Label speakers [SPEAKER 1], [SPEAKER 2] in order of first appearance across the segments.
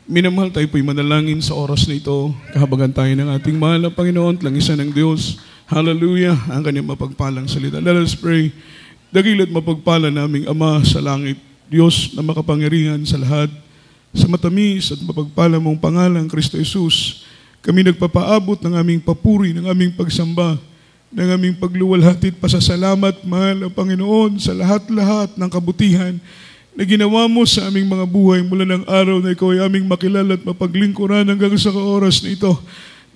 [SPEAKER 1] Minamahal, tayo po'y manalangin sa oras na ito. Kahabagan tayo ng ating mahal na Panginoon, langisan ng Diyos. Hallelujah, ang kanyang mapagpalang salita. Let us pray. Dakila't mapagpala naming Ama sa langit, Diyos na makapangyarihan sa lahat, sa matamis at mapagpala mong pangalan, Kristo Jesus, kami nagpapaabot ng aming papuri, ng aming pagsamba, ng aming pagluwalhati at pasasalamat, mahal na Panginoon, sa lahat-lahat ng kabutihan na ginawa mo sa aming mga buhay mula ng araw na ikaw ay aming makilala at mapaglingkuran hanggang sa oras na ito.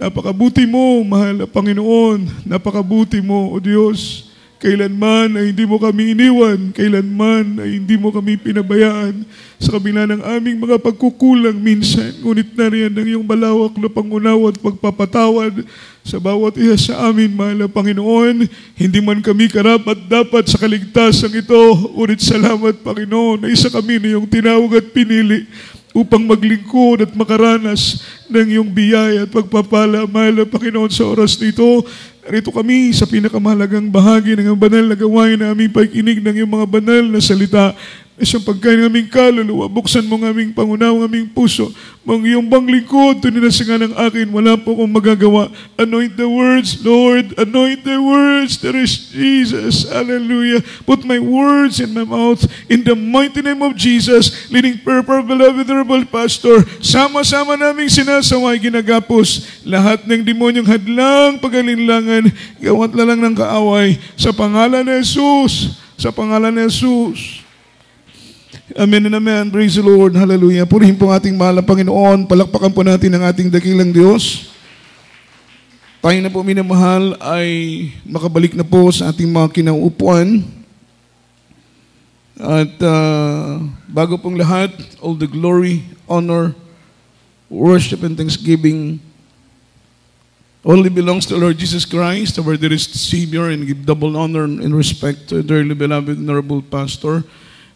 [SPEAKER 1] Napakabuti mo, mahal na Panginoon. Napakabuti mo, O Diyos. Kailanman ay hindi mo kami iniwan. Kailanman ay hindi mo kami pinabayaan sa kabila ng aming mga pagkukulang minsan. Ngunit nariyan ng iyong malawak na pangunawa at pagpapatawad sa bawat isa sa amin, mahal na Panginoon. Hindi man kami karapat dapat sa kaligtasan ito. Ngunit salamat, Panginoon, na isa kami na iyong tinawag at pinili upang maglingkod at makaranas ng iyong biyaya at pagpapala, mahal na Panginoon, sa oras nito. Narito kami sa pinakamahalagang bahagi ng banal na gawain na aming pagkinig ng iyong mga banal na salita. Isang pagkain ng aming kaluluwa, buksan mo ng aming pangunawa, ng aming puso, mong iyong banglingkod, tuninasigan ng akin, wala po akong magagawa. Anoint the words, Lord, anoint the words, there is Jesus, hallelujah. Put my words in my mouth, in the mighty name of Jesus, leading purple, beloved, honorable pastor, sama-sama naming sinasaway, ginagapos, lahat ng demonyong hadlang, pag-alinlangan, gawat na lang ng kaaway, sa pangalan ni Jesus, sa pangalan ni Jesus. Amen and amen. Praise the Lord. Hallelujah. Purihin po ating mahal na Panginoon. Palakpakan po natin ang ating dakilang Diyos. Tayo na po minamahal ay makabalik na po sa ating mga kinauupuan. At bago pong lahat, all the glory, honor, worship, and thanksgiving only belongs to Lord Jesus Christ, our dearest Savior, and give double honor and respect to the dearly beloved honorable pastor,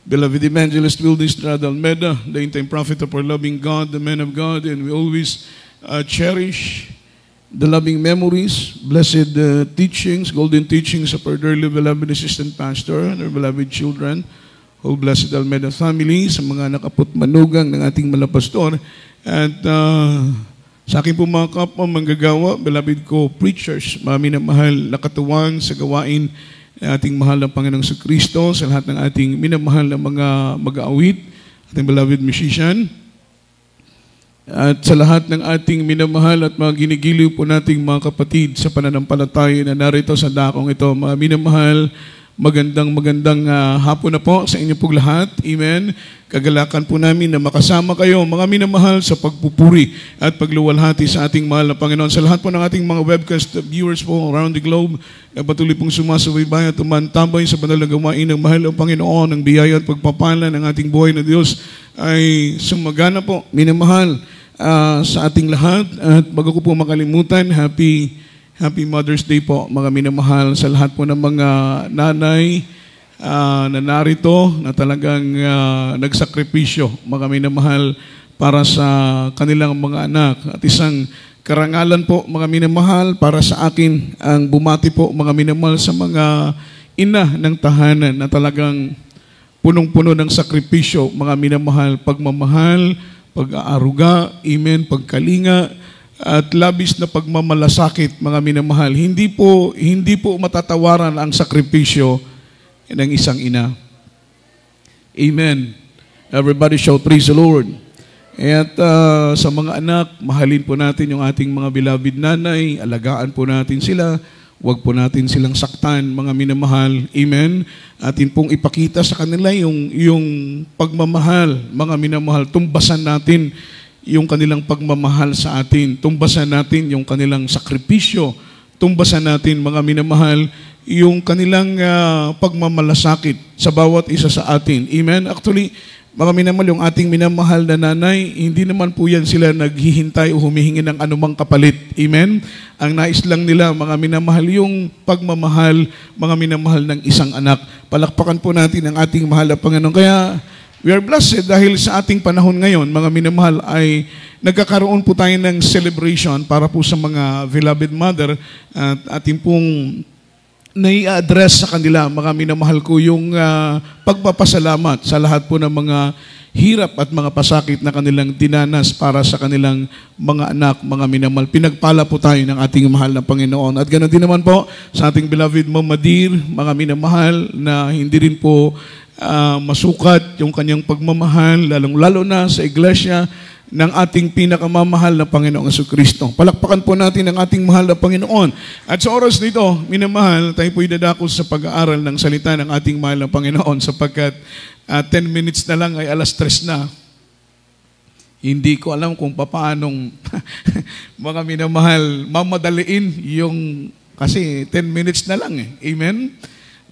[SPEAKER 1] beloved evangelist Wildy Estrada Almeda, the in-time prophet of our loving God, the man of God, and we always cherish the loving memories, blessed teachings, golden teachings of our dearly beloved assistant pastor and our beloved children, whole blessed Almeda family, sa mga nakaputmanugang ng ating malapastor, at sa aking po mga kapwa manggagawa, beloved ko preachers, mami na mahal na katuwang sa gawain ating mahal na Panginoong Kristo, sa lahat ng ating minamahal na mga mag-aawit, ating beloved musician, at sa lahat ng ating minamahal at mga ginigiliw po nating mga kapatid sa pananampalataya na narito sa dakong ito. Mga minamahal, magandang hapon na po sa inyo po lahat. Amen. Kagalakan po namin na makasama kayo, mga minamahal, sa pagpupuri at pagluwalhati sa ating mahal na Panginoon. Sa lahat po ng ating mga webcast viewers po around the globe, na patuloy pong sumasabay at tumantabay sa banal na gawain ng mahal na Panginoon, ng biyaya at pagpapala ng ating buhay na Diyos ay sumagana po, minamahal, sa ating lahat. At bago ko po makalimutan, Happy Mother's Day po, mga minamahal, sa lahat po ng mga nanay na narito, na talagang nagsakripisyo, mga minamahal, para sa kanilang mga anak. At isang karangalan po, mga minamahal, para sa akin ang bumati po, mga minamahal, sa mga ina ng tahanan na talagang punong-puno ng sakripisyo, mga minamahal, pagmamahal, pag-aaruga, amen, pagkalinga, at labis na pagmamalasakit, mga minamahal. Hindi po matatawaran ang sakripisyo ng isang ina. Amen. Everybody shout praise the Lord. At sa mga anak, mahalin po natin yung ating mga beloved nanay, alagaan po natin sila, huwag po natin silang saktan, mga minamahal. Amen. Atin pong ipakita sa kanila yung pagmamahal, mga minamahal. Tumbasan natin yung kanilang pagmamahal sa atin. Tumbasan natin yung kanilang sakripisyo. Tumbasan natin, mga minamahal, yung kanilang pagmamalasakit sa bawat isa sa atin. Amen? Actually, mga minamahal, yung ating minamahal na nanay, hindi naman po yan sila naghihintay o humihingi ng anumang kapalit. Amen? Ang nais lang nila, mga minamahal, yung pagmamahal, mga minamahal ng isang anak. Palakpakan po natin ang ating mahal na Panginoon. Kaya, we are blessed dahil sa ating panahon ngayon, mga minamahal, ay nagkakaroon po tayo ng celebration para po sa mga beloved mother, at ating pong nai-address sa kanila, mga minamahal ko, yung pagpapasalamat sa lahat po ng mga hirap at mga pasakit na kanilang dinanas para sa kanilang mga anak, mga minamahal. Pinagpala po tayo ng ating mahal na Panginoon. At ganoon din naman po sa ating beloved Mama Dir, mga minamahal, na hindi rin po masukat yung kanyang pagmamahal, lalong-lalo na sa iglesia ng ating pinakamamahal na Panginoong Jesucristo. Palakpakan po natin ang ating mahal na Panginoon. At sa oras nito, minamahal, tayo po'y dadako sa pag-aaral ng salita ng ating mahal na Panginoon sapagkat 10 minutes na lang ay 3:00 na. Hindi ko alam kung paanong mga minamahal mamadaliin yung kasi 10 minutes na lang eh. Amen?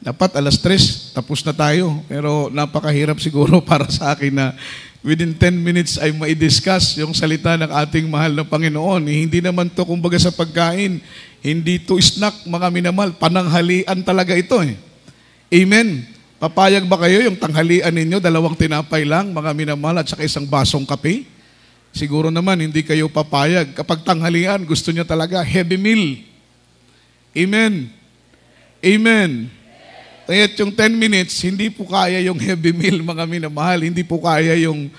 [SPEAKER 1] Dapat 3:00 tapos na tayo. Pero napakahirap siguro para sa akin na within 10 minutes ay mai-discuss yung salita ng ating mahal na Panginoon. Hindi naman to kumbaga sa pagkain. Hindi to snack, mga minamahal. Pananghalian talaga ito eh. Amen. Papayag ba kayo yung tanghalian ninyo, 2 tinapay lang, mga minamahal, at saka 1 basong kape? Siguro naman, hindi kayo papayag. Kapag tanghalian, gusto niyo talaga heavy meal. Amen. Amen. At yung 10 minutes, hindi po kaya yung heavy meal, mga minamahal. Hindi po kaya yung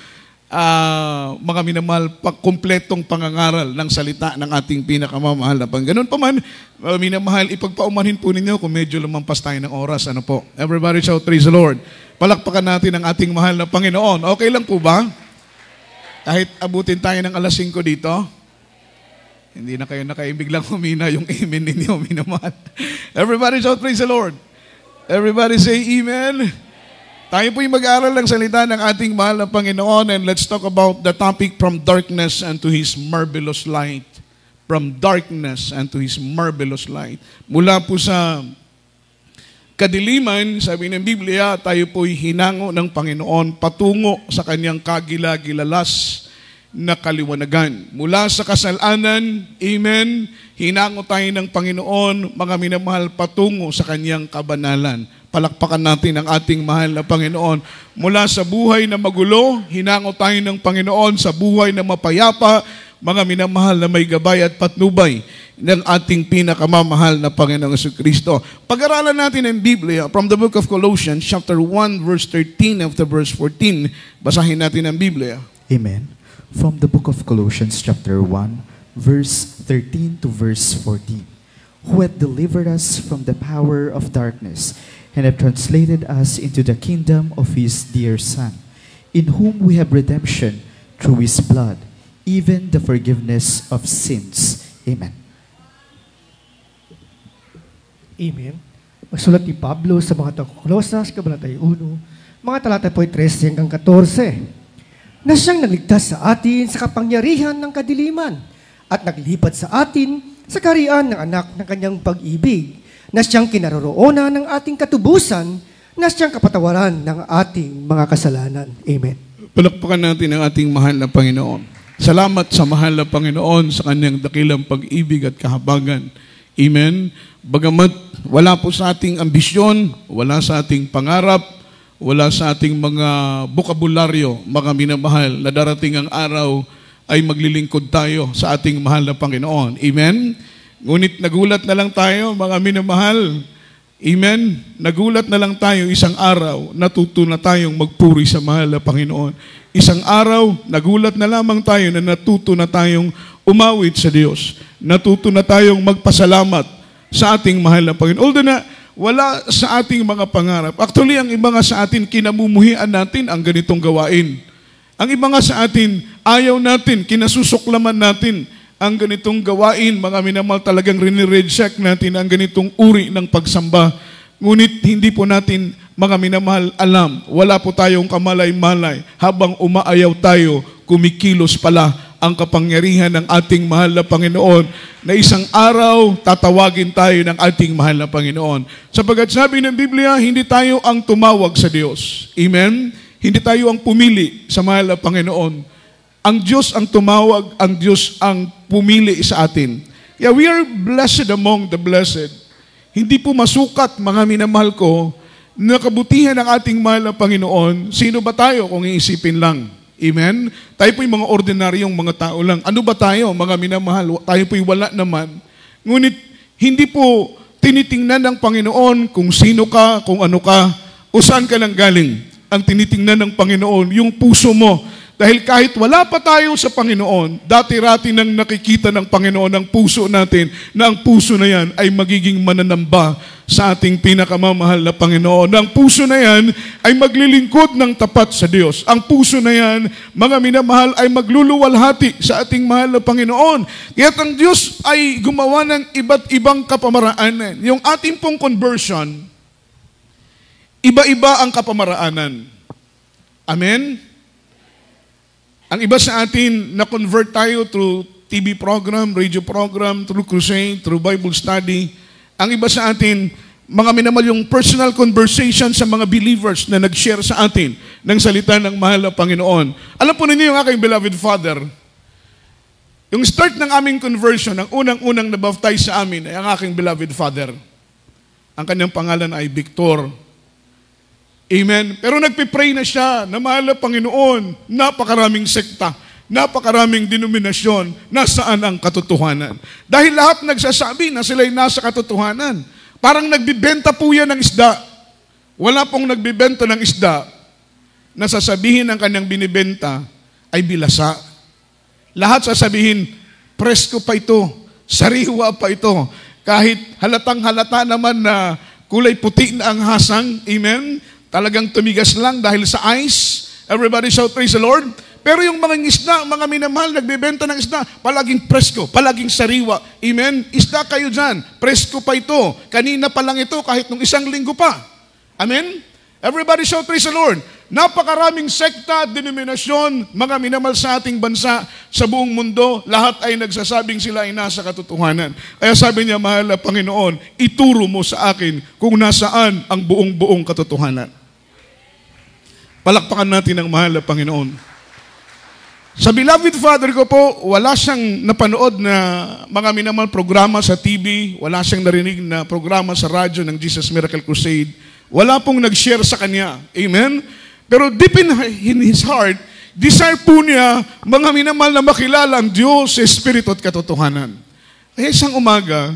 [SPEAKER 1] mga minamahal, kompletong pangangaral ng salita ng ating pinakamamahal na Panginoon. Ganun pa man, mga minamahal, ipagpaumanhin po ninyo kung medyo lumampas tayo ng oras. Ano po? Everybody shout, praise the Lord. Palakpakan natin ang ating mahal na Panginoon. Okay lang po ba? Kahit abutin tayo ng 5:00 dito? Hindi na kayo nakaibig lang humina yung amen ninyo, minamahal. Everybody shout, praise the Lord. Everybody say amen. Tayo po'y mag-aaral ng salita ng ating mahal na Panginoon, and let's talk about the topic from darkness unto His marvelous light. From darkness unto His marvelous light. Mula po sa kadiliman, sabi ng Biblia, tayo po'y hinango ng Panginoon patungo sa Kanyang kagila-gilalas na kaliwanagan. Mula sa kasalanan, amen, hinango tayo ng Panginoon, mga minamahal, patungo sa Kanyang kabanalan. Palakpakan natin ang ating mahal na Panginoon. Mula sa buhay na magulo, hinango tayo ng Panginoon sa buhay na mapayapa, mga minamahal na may gabay at patnubay ng ating pinakamamahal na Panginoong Jesucristo. Pag-aralan natin ang Biblia from the book of Colossians, chapter 1, verse 13 up to verse 14. Basahin natin ang Biblia.
[SPEAKER 2] Amen. From the book of Colossians chapter 1, verse 13 to verse 14. Who hath delivered us from the power of darkness, and have translated us into the kingdom of His dear Son, in whom we have redemption through His blood, even the forgiveness of sins. Amen.
[SPEAKER 3] Amen. Magsulat ni Pablo sa mga taga-Kolosas, Kabanata 1, mga talata po 13 hanggang 14. Na siyang nagligtas sa atin sa kapangyarihan ng kadiliman at naglipat sa atin sa kaharian ng anak ng kanyang pag-ibig, na siyang kinaroroonan ng ating katubusan, na siyang kapatawaran ng ating mga kasalanan. Amen.
[SPEAKER 1] Palakpakan natin ang ating mahal na Panginoon. Salamat sa mahal na Panginoon sa Kanyang dakilang pag-ibig at kahabagan. Amen. Bagamat wala po sa ating ambisyon, wala sa ating pangarap, wala sa ating mga bokabularyo, mga minamahal, na darating ang araw ay maglilingkod tayo sa ating mahal na Panginoon. Amen? Ngunit nagulat na lang tayo, mga minamahal. Amen? Nagulat na lang tayo isang araw, natuto na tayong magpuri sa mahal na Panginoon. Isang araw, nagulat na lamang tayo na natuto na tayong umawit sa Diyos. Natuto na tayong magpasalamat sa ating mahal na Panginoon. Although na wala sa ating mga pangarap. Actually, ang iba nga sa atin, kinamumuhian natin ang ganitong gawain. Ang iba nga sa atin, ayaw natin, kinasusuklaman natin ang ganitong gawain. Mga minamahal, talagang rinireject natin ang ganitong uri ng pagsamba. Ngunit hindi po natin, mga minamahal, alam. Wala po tayong kamalay-malay. Habang umaayaw tayo, kumikilos pala ang kapangyarihan ng ating mahal na Panginoon, na isang araw tatawagin tayo ng ating mahal na Panginoon. Sapagkat sabi ng Biblia, hindi tayo ang tumawag sa Diyos. Amen? Hindi tayo ang pumili sa mahal na Panginoon. Ang Diyos ang tumawag, ang Diyos ang pumili sa atin. Yeah, we are blessed among the blessed. Hindi po masukat, mga minamahal ko, na kabutihan ng ating mahal na Panginoon. Sino ba tayo kung iisipin lang? Amen? Tayo po'y mga ordinaryong mga tao lang. Ano ba tayo, mga minamahal? Tayo po'y wala naman. Ngunit, hindi po tinitingnan ng Panginoon kung sino ka, kung ano ka, o saan ka nang galing. Ang tinitingnan ng Panginoon, yung puso mo. Dahil kahit wala pa tayo sa Panginoon, dati-rati nang nakikita ng Panginoon ang puso natin, na ang puso na yan ay magiging mananamba sa ating pinakamamahal na Panginoon. Ang puso na yan ay maglilingkod ng tapat sa Diyos. Ang puso na yan, mga minamahal, ay magluluwalhati sa ating mahal na Panginoon. Kaya't ang Diyos ay gumawa ng iba't ibang kapamaraanan. Yung ating pong conversion, iba-iba ang kapamaraanan. Amen? Ang iba sa atin, na-convert tayo through TV program, radio program, through crusade, through Bible study. Ang iba sa atin, mga minamal yung personal conversation sa mga believers na nag-share sa atin ng salita ng mahal na Panginoon. Alam po ninyo yung aking beloved father, yung start ng aming conversion, ang unang-unang nabaptize sa amin ay ang aking beloved father. Ang kanyang pangalan ay Victor. Amen. Pero nagpipray na siya na mahal na Panginoon, napakaraming sekta, napakaraming denominasyon, nasaan ang katotohanan. Dahil lahat nagsasabi na sila'y nasa katotohanan. Parang nagbibenta po yan ng isda. Wala pong nagbibenta ng isda na sasabihin ang kanyang binibenta ay bilasa. Lahat sasabihin, presko pa ito, sariwa pa ito. Kahit halatang halata naman na kulay puti na ang hasang, amen, talagang tumigas lang dahil sa ice. Everybody shout, praise the Lord. Pero yung mga isda, mga minamahal, nagbebenta ng isda, palaging presko, palaging sariwa. Amen? Isda kayo dyan. Presko pa ito. Kanina pa lang ito, kahit nung isang linggo pa. Amen? Everybody shout, praise the Lord. Napakaraming sekta, denominasyon, mga minamahal sa ating bansa, sa buong mundo, lahat ay nagsasabing sila ay nasa katotohanan. Kaya sabi niya, mahal na Panginoon, ituro mo sa akin kung nasaan ang buong katotohanan. Palakpakan natin ang mahal na Panginoon. Sa beloved father ko po, wala siyang napanood na mga minamahal programa sa TV, wala siyang narinig na programa sa radyo ng Jesus Miracle Crusade, wala pong nag-share sa kanya. Amen? Pero deep in his heart, desire po niya, mga minamahal na makilala ang Diyos, Espiritu at katotohanan. Kaya isang umaga,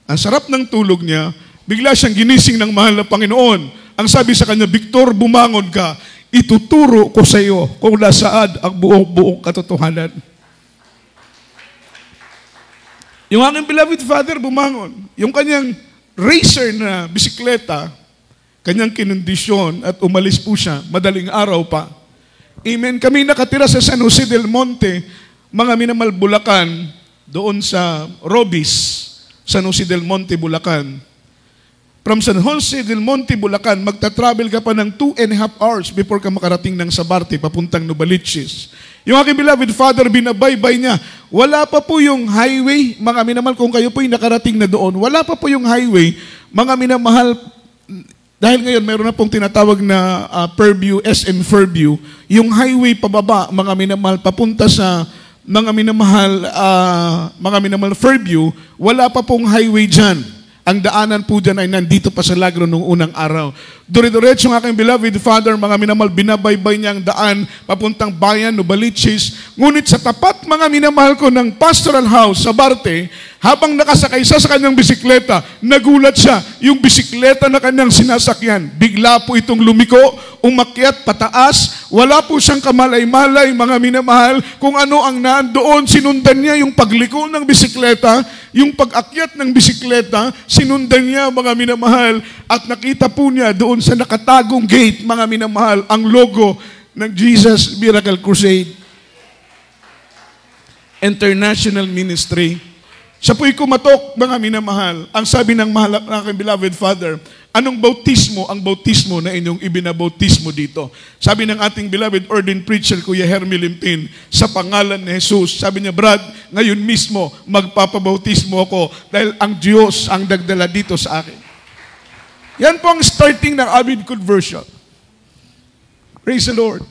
[SPEAKER 1] ang sarap ng tulog niya, bigla siyang ginising ng mahal na Panginoon. Ang sabi sa kanya, Victor, bumangon ka, ituturo ko sa iyo kung nasaan ang buong katotohanan. Yung aking beloved father bumangon. Yung kanyang racer na bisikleta, kanyang kinondisyon at umalis po siya, madaling araw pa. Amen. Kami nakatira sa San Jose del Monte, mga minamahal Bulacan, doon sa Robis, San Jose del Monte, Bulacan. From San Jose del Monte, Bulacan, magta-travel ka pa ng 2.5 hours before ka makarating ng Sabarte, papuntang Novaliches. Yung aking beloved father, binabaybay niya. Wala pa po yung highway, mga minamahal, kung kayo po'y nakarating na doon, wala pa po yung highway, mga minamahal, dahil ngayon mayroon na pong tinatawag na Fairview, SM Fairview, yung highway pababa, mga minamahal, papunta sa mga minamahal Fairview, wala pa pong highway dyan. Ang daanan po dyan ay nandito pa sa Lagro noong unang araw. Dure-diretso ng aking beloved father, mga minamahal, binabaybay niya ang daan papuntang bayan, Novaliches. Ngunit sa tapat, mga minamahal ko, ng pastoral house sa Barte, habang nakasakay sa kanyang bisikleta, nagulat siya. Yung bisikleta na kanyang sinasakyan, bigla po itong lumiko, umakyat pataas, wala po siyang kamalay-malay, mga minamahal, kung ano ang nandoon. Sinundan niya yung pagliko ng bisikleta, yung pag-akyat ng bisikleta, sinundan niya, mga minamahal, at nakita po niya doon sa nakatagong gate, mga minamahal, ang logo ng Jesus Miracle Crusade International Ministry. Siya po'y kumatok, mga minamahal. Ang sabi ng mahal ng aking beloved father, anong bautismo ang bautismo na inyong ibinabautismo dito? Sabi ng ating beloved ordained preacher, Kuya Hermie Limpin, sa pangalan ni Jesus. Sabi niya, Brad, ngayon mismo magpapabautismo ako dahil ang Diyos ang nagdala dito sa akin. Yan po ang starting ng aming conversion. Praise the Lord.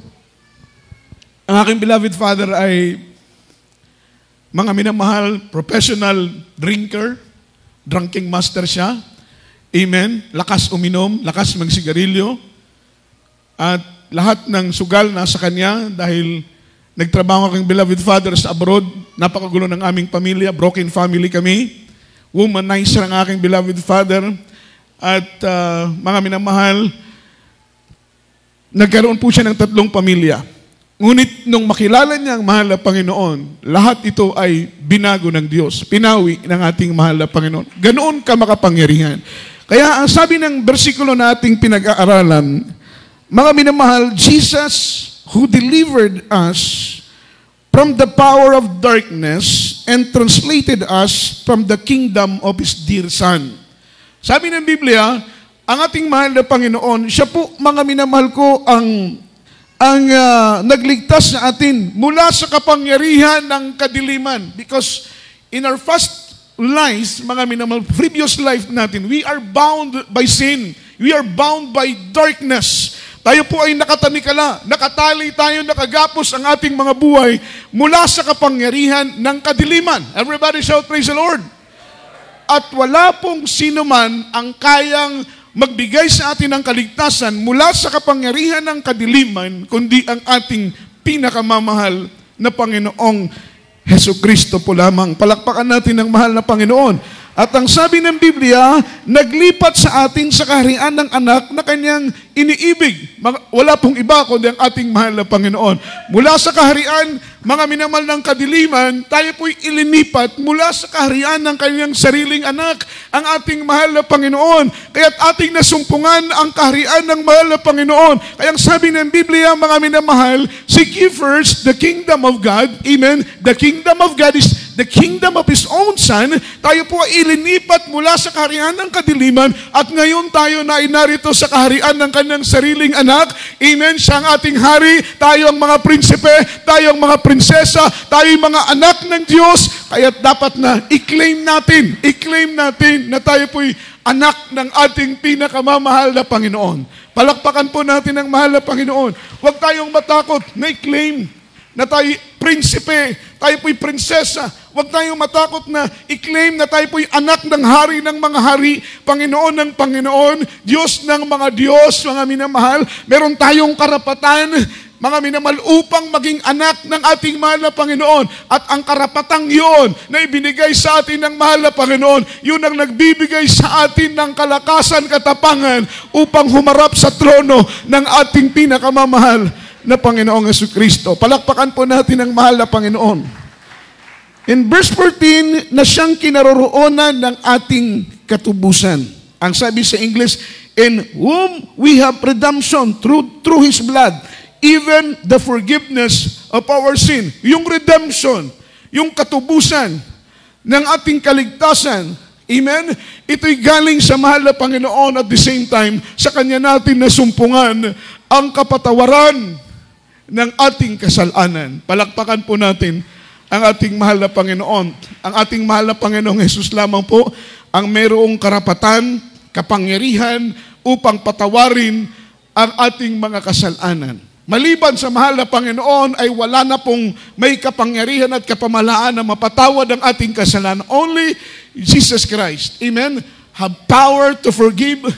[SPEAKER 1] Ang aking beloved father ay mga minamahal, professional drinker, drinking master siya. Amen. Lakas uminom, lakas magsigarilyo. At lahat ng sugal nasa kanya dahil nagtrabaho aking beloved father sa abroad. Napakagulo ng aming pamilya, broken family kami. womanizer ang aking beloved father. At mga minamahal, nagkaroon po siya ng 3 pamilya. Ngunit nung makilala niya ang mahal na Panginoon, lahat ito ay binago ng Diyos, pinawi ng ating mahal na Panginoon. Ganoon ka makapangyarihan. Kaya ang sabi ng bersikulo na ating pinag-aaralan, mga minamahal, Jesus who delivered us from the power of darkness and translated us from the kingdom of His dear Son. Sabi ng Biblia, ang ating mahal na Panginoon, siya po, mga minamahal ko, ang nagligtas sa atin mula sa kapangyarihan ng kadiliman. Because in our past lives, mga minamahal, previous life natin, we are bound by sin. We are bound by darkness. Tayo po ay nakatanikala, nakatali tayo, nakagapos ang ating mga buhay mula sa kapangyarihan ng kadiliman. Everybody shout, praise the Lord. At wala pong sino man ang kayang magbigay sa atin ng kaligtasan mula sa kapangyarihan ng kadiliman, kundi ang ating pinakamamahal na Panginoong Hesukristo po lamang. Palakpakan natin ang mahal na Panginoon. At ang sabi ng Biblia, naglipat sa atin sa kaharian ng anak na kanyang iniibig. Wala pong iba kundi ang ating mahal na Panginoon. Mula sa kaharian, mga minamahal ng kadiliman, tayo po'y ilinipat mula sa kaharian ng kanyang sariling anak, ang ating mahal na Panginoon. Kaya't ating nasumpungan ang kaharian ng mahal na Panginoon. Kaya ang sabi ng Biblia, mga minamahal, seek ye first the kingdom of God. Amen. The kingdom of God is the kingdom of His own Son. Tayo po ay ilinipat mula sa kaharian ng kadiliman at ngayon tayo na inarito sa kaharian ng kanyang sariling anak. Amen. Siya ang ating hari, tayo ang mga prinsipe, tayo ang mga prinsesa, tayo ang mga anak ng Diyos. Kaya dapat na i-claim natin na tayo po'y anak ng ating pinakamamahal na Panginoon. Palakpakan po natin ang mahal na Panginoon. Huwag tayong matakot na i-claim na tayo prinsipe, tayo po'y prinsesa. Huwag tayong matakot na i-claim na tayo po'y anak ng hari ng mga hari, Panginoon ng Panginoon, Diyos ng mga Diyos, mga minamahal. Meron tayong karapatan, mga minamahal, upang maging anak ng ating mahal na Panginoon. At ang karapatang yun na ibinigay sa atin ng mahal na Panginoon, yun ang nagbibigay sa atin ng kalakasan, katapangan, upang humarap sa trono ng ating pinakamamahal na Panginoong Jesucristo. Palakpakan po natin ang mahal na Panginoon. In verse 14, na siyang kinaroroonan ng ating katubusan. Ang sabi sa English, in whom we have redemption through His blood, even the forgiveness of our sin. Yung redemption, yung katubusan ng ating kaligtasan, amen? Ito'y galing sa mahal na Panginoon at the same time, sa Kanya natin nasumpungan ang kapatawaran ng ating kasalanan. Palakpakan po natin ang ating mahal na Panginoon. Ang ating mahal na Panginoong Jesus lamang po ang mayroong karapatan, kapangyarihan upang patawarin ang ating mga kasalanan. Maliban sa mahal na Panginoon ay wala na pong may kapangyarihan at kapamahalaan na mapatawad ang ating kasalanan. Only Jesus Christ, amen, have power to forgive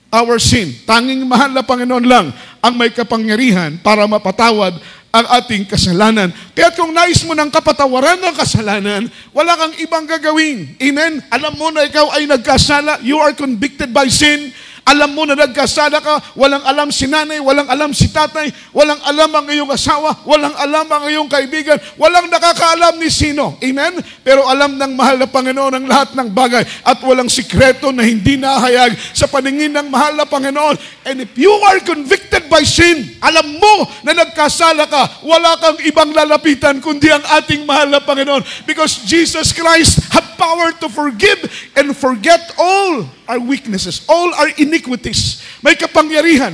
[SPEAKER 1] our sin. Tanging mahal na Panginoon lang ang may kapangyarihan para mapatawad ang ating kasalanan. Kaya kung nais mo ng kapatawaran ng kasalanan, wala kang ibang gagawin. Amen? Alam mo na ikaw ay nagkasala, you are convicted by sin. Alam mo na nagkasala ka, walang alam si nanay, walang alam si tatay, walang alam ang iyong asawa, walang alam ang iyong kaibigan, walang nakakaalam ni sino. Amen? Pero alam ng mahal na Panginoon ang lahat ng bagay at walang sikreto na hindi nahayag sa paningin ng mahal na Panginoon. And if you are convicted by sin, alam mo na nagkasala ka, wala kang ibang lalapitan kundi ang ating mahal na Panginoon. Because Jesus Christ have power to forgive and forget all our weaknesses, all our iniquities. May kapangyarihan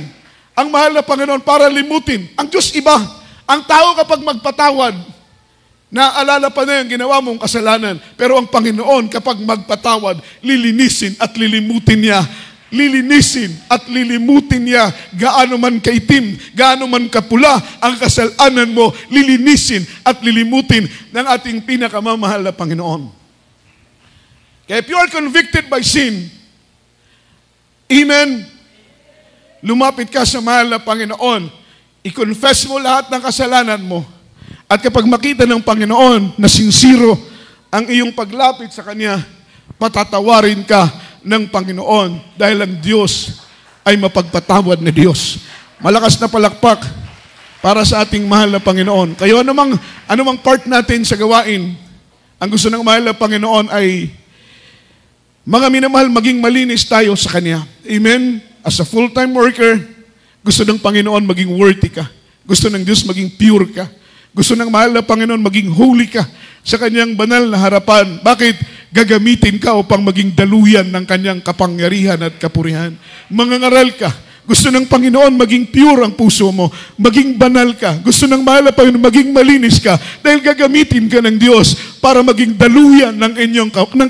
[SPEAKER 1] ang mahal na Panginoon para limutin. Ang Diyos iba. Ang tao kapag magpatawad, naaalala pa na yung ginawa mong kasalanan. Pero ang Panginoon kapag magpatawad, lilinisin at lilimutin niya. Lilinisin at lilimutin niya. Gaano man kaitim, gaano man kapula ang kasalanan mo, lilinisin at lilimutin ng ating pinakamamahal na Panginoon. Kaya if you are convicted by sin, amen, lumapit ka sa mahal na Panginoon, i-confess mo lahat ng kasalanan mo, at kapag makita ng Panginoon na sincero ang iyong paglapit sa Kanya, patatawarin ka ng Panginoon dahil ang Diyos ay mapagpatawad na Diyos. Malakas na palakpak para sa ating mahal na Panginoon. Kayo anumang part natin sa gawain, ang gusto ng mahal na Panginoon ay mga minamahal, maging malinis tayo sa Kanya. Amen? As a full-time worker, gusto ng Panginoon maging worthy ka. Gusto ng Diyos maging pure ka. Gusto ng mahal na Panginoon maging holy ka sa Kanyang banal na harapan. Bakit? Gagamitin ka upang maging daluyan ng Kanyang kapangyarihan at kapurihan. Mangangaral ka. Gusto ng Panginoon maging pure ang puso mo. Maging banal ka. Gusto ng mahal na Panginoon maging malinis ka. Dahil gagamitin ka ng Diyos para maging daluyan ng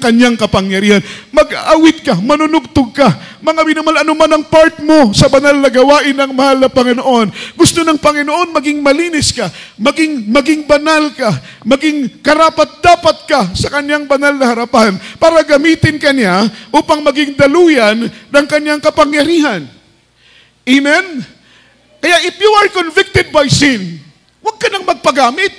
[SPEAKER 1] Kanyang kapangyarihan. Mag-awit ka, manunugtog ka. Mga minamahal, ano man ang part mo sa banal na gawain ng mahal na Panginoon. Gusto ng Panginoon maging malinis ka. Maging banal ka. Maging karapat-dapat ka sa Kanyang banal na harapan para gamitin ka niya upang maging daluyan ng Kanyang kapangyarihan. Amen? Kaya if you are convicted by sin, huwag ka nang magpagamit.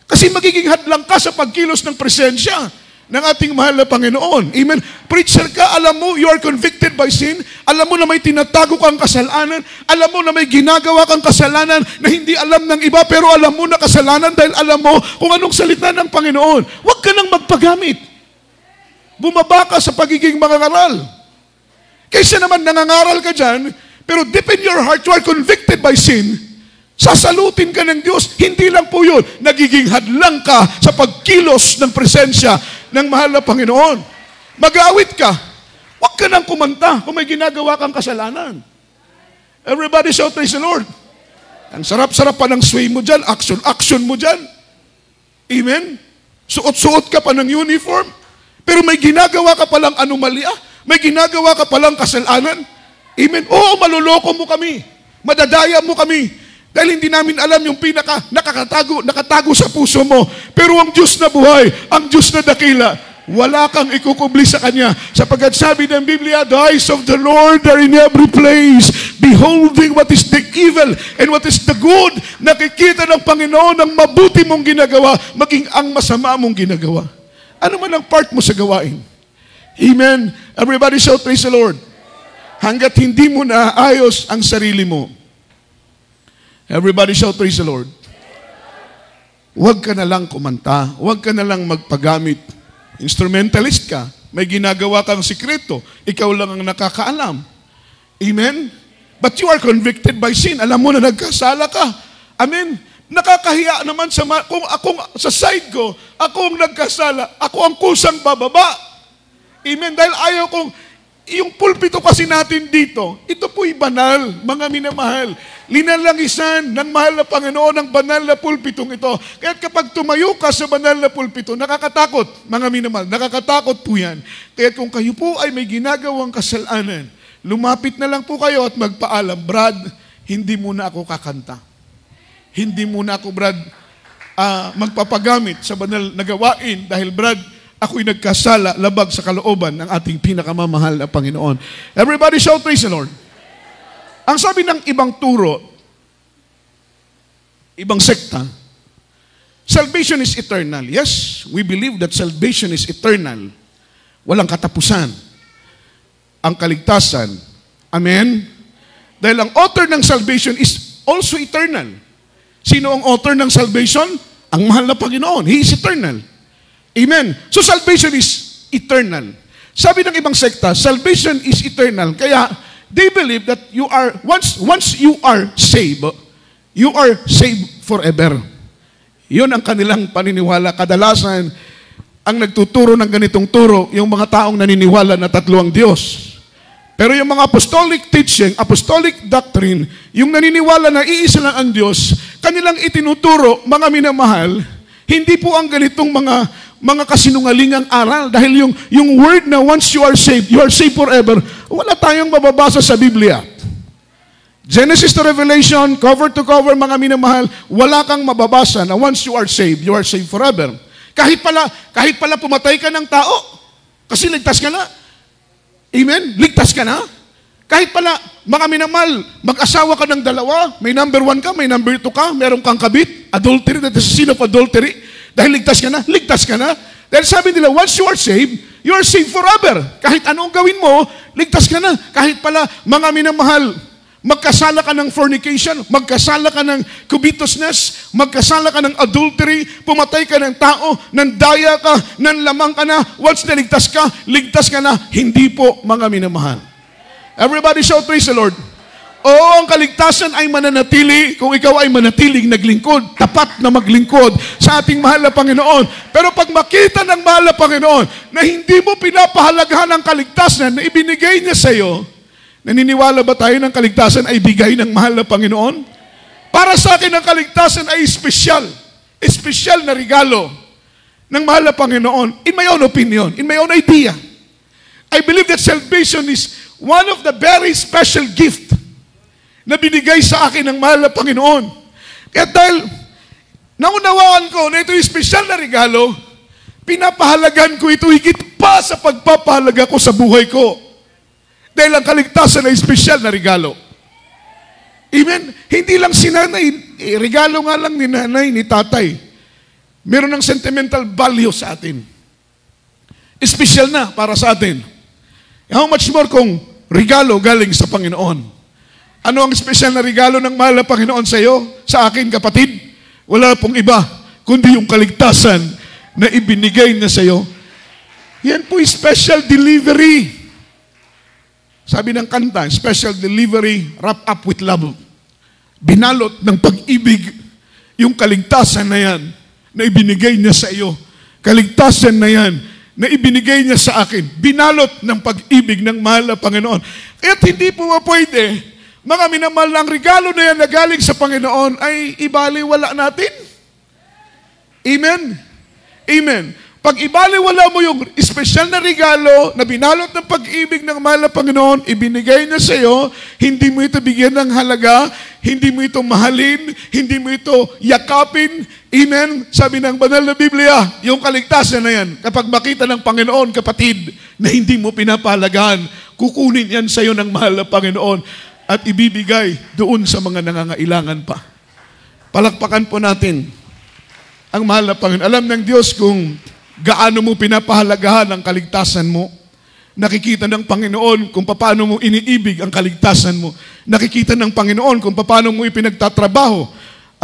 [SPEAKER 1] Kasi magiging hadlang ka sa pagkilos ng presensya ng ating mahal na Panginoon. Amen? Preacher ka, alam mo, you are convicted by sin. Alam mo na may tinatago kang kasalanan. Alam mo na may ginagawa kang kasalanan na hindi alam ng iba, pero alam mo na kasalanan dahil alam mo kung anong salita ng Panginoon. Huwag ka nang magpagamit. Bumaba ka sa pagiging mangangaral. Kaysa naman nangangaral ka dyan, pero deep in your heart, you are convicted by sin, sasalutin ka ng Diyos. Hindi lang po yun. Nagiging hadlang ka sa pagkilos ng presensya ng mahal na Panginoon. Mag-aawit ka. Huwag ka nang kumanta kung may ginagawa kang kasalanan. Everybody shout, praise the Lord. Ang sarap-sarap pa ng sway mo dyan, action mo dyan. Amen? Suot-suot ka pa ng uniform, pero may ginagawa ka palang anomalya. May ginagawa ka palang kasalanan. Amen? Oo, maluloko mo kami. Madadaya mo kami. Dahil hindi namin alam yung nakatago sa puso mo. Pero ang Diyos na buhay, ang Diyos na dakila, wala kang ikukubli sa Kanya. Sapagkat sabi ng Biblia, the eyes of the Lord are in every place, beholding what is the evil and what is the good. Nakikita ng Panginoon ang mabuti mong ginagawa, maging ang masama mong ginagawa. Ano man ang part mo sa gawain? Amen. Everybody shout, praise the Lord. Hanggat hindi mo naayos ang sarili mo. Everybody shout, praise the Lord. Huwag ka na lang kumanta. Huwag ka na lang magpagamit. Instrumentalist ka. May ginagawa kang sikreto. Ikaw lang ang nakakaalam. Amen. But you are convicted by sin. Alam mo na nagkasala ka. Amen. Nakakahiya naman kung akong sa side ko, ako ang nagkasala. Ako ang kusang bababa. Amen. Dahil ayaw kong, yung pulpito kasi natin dito, ito po'y banal, mga minamahal. Linalangisan ng mahal na Panginoon ang banal na pulpitong ito. Kaya kapag tumayo ka sa banal na pulpito, nakakatakot, mga minamahal, nakakatakot po yan. Kaya kung kayo po ay may ginagawang kasalanan, lumapit na lang po kayo at magpaalam, Brad, hindi muna ako kakanta. Hindi muna ako, Brad, magpapagamit sa banal na gawain dahil, Brad, ako'y nagkasala labag sa kalooban ng ating pinakamamahal na Panginoon. Everybody shout, praise the Lord. Ang sabi ng ibang turo, ibang sekta, salvation is eternal. Yes, we believe that salvation is eternal. Walang katapusan. Ang kaligtasan. Amen? Dahil ang author ng salvation is also eternal. Sino ang author ng salvation? Ang mahal na Panginoon. He is eternal. Amen. So salvation is eternal. Sabi ng ibang sekta, salvation is eternal. Kaya they believe that you are once you are saved forever. Yun ang kanilang paniniwala. Kadalasan ang nagtuturo ng ganitong turo, yung mga taong naniniwala na tatlo ang Diyos. Pero yung mga apostolic teaching, apostolic doctrine, yung naniniwala na iisa lang ang Diyos, kanilang itinuturo, mga minamahal, hindi po ang ganitong mga kasinungalingang aral. Dahil yung word na once you are saved forever, wala tayong mababasa sa Biblia. Genesis to Revelation, cover to cover, mga minamahal, wala kang mababasa na once you are saved forever. Kahit pala pumatay ka ng tao, kasi ligtas ka na. Amen? Ligtas ka na. Kahit pala, mga minamahal, mag-asawa ka ng dalawa, may number 1 ka, may number 2 ka, meron kang kabit, adultery, that is sin of adultery. Dahil ligtas ka na, Dahil sabi nila, once you are saved forever. Kahit anong gawin mo, ligtas ka na. Kahit pala, mga minamahal, magkasala ka ng fornication, magkasala ka ng covetousness, magkasala ka ng adultery, pumatay ka ng tao, nandaya ka, nanlamang ka na, once na ligtas ka na, hindi po mga minamahal. Everybody shout, praise the Lord. Oo, ang kaligtasan ay mananatili kung ikaw ay manatiling naglingkod, tapat na maglingkod sa ating mahal na Panginoon. Pero pag makita ng mahal na Panginoon na hindi mo pinapahalagahan ang kaligtasan na ibinigay niya sa iyo, naniniwala ba tayo ng kaligtasan ay bigay ng mahal na Panginoon? Para sa akin, ang kaligtasan ay espesyal na regalo ng mahal na Panginoon. In my own opinion, in my own idea, I believe that salvation is one of the very special gift na binigay sa akin ng mahal na Panginoon. Kaya dahil naunawaan ko na ito yung espesyal na regalo, pinapahalagan ko ito higit pa sa pagpapahalaga ko sa buhay ko. Dahil ang kaligtasan ay espesyal na regalo. Amen? Hindi lang si nanay, regalo nga lang ni nanay, ni tatay. Meron ng sentimental value sa atin. Espesyal na para sa atin. How much more kung regalo galing sa Panginoon? Ano ang espesyal na regalo ng mahal na Panginoon sa iyo, sa akin kapatid? Wala pong iba, kundi yung kaligtasan na ibinigay niya sa iyo. Yan po special delivery. Sabi ng kanta, special delivery wrapped up with love. Binalot ng pag-ibig yung kaligtasan na yan na ibinigay niya sa iyo. Kaligtasan na yan na ibinigay niya sa akin. Binalot ng pag-ibig ng mahal na Panginoon. Kaya't hindi po pwede, mga minamahal, ang regalo na yan na galing sa Panginoon ay ibaliwala natin. Amen? Amen. Pag ibaliwala mo yung espesyal na regalo na binalot ng pag-ibig ng mahal na Panginoon, ibinigay niya sa iyo, hindi mo ito bigyan ng halaga, hindi mo ito mahalin, hindi mo ito yakapin. Amen? Sabi ng banal na Biblia, yung kaligtasan na yan, kapag makita ng Panginoon, kapatid, na hindi mo pinapahalagahan, kukunin yan sa iyo ng mahal na Panginoon at ibibigay doon sa mga nangangailangan pa. Palakpakan po natin ang mahal na Panginoon. Alam ng Diyos kung gaano mo pinapahalagahan ang kaligtasan mo. Nakikita ng Panginoon kung paano mo iniibig ang kaligtasan mo. Nakikita ng Panginoon kung paano mo ipinagtatrabaho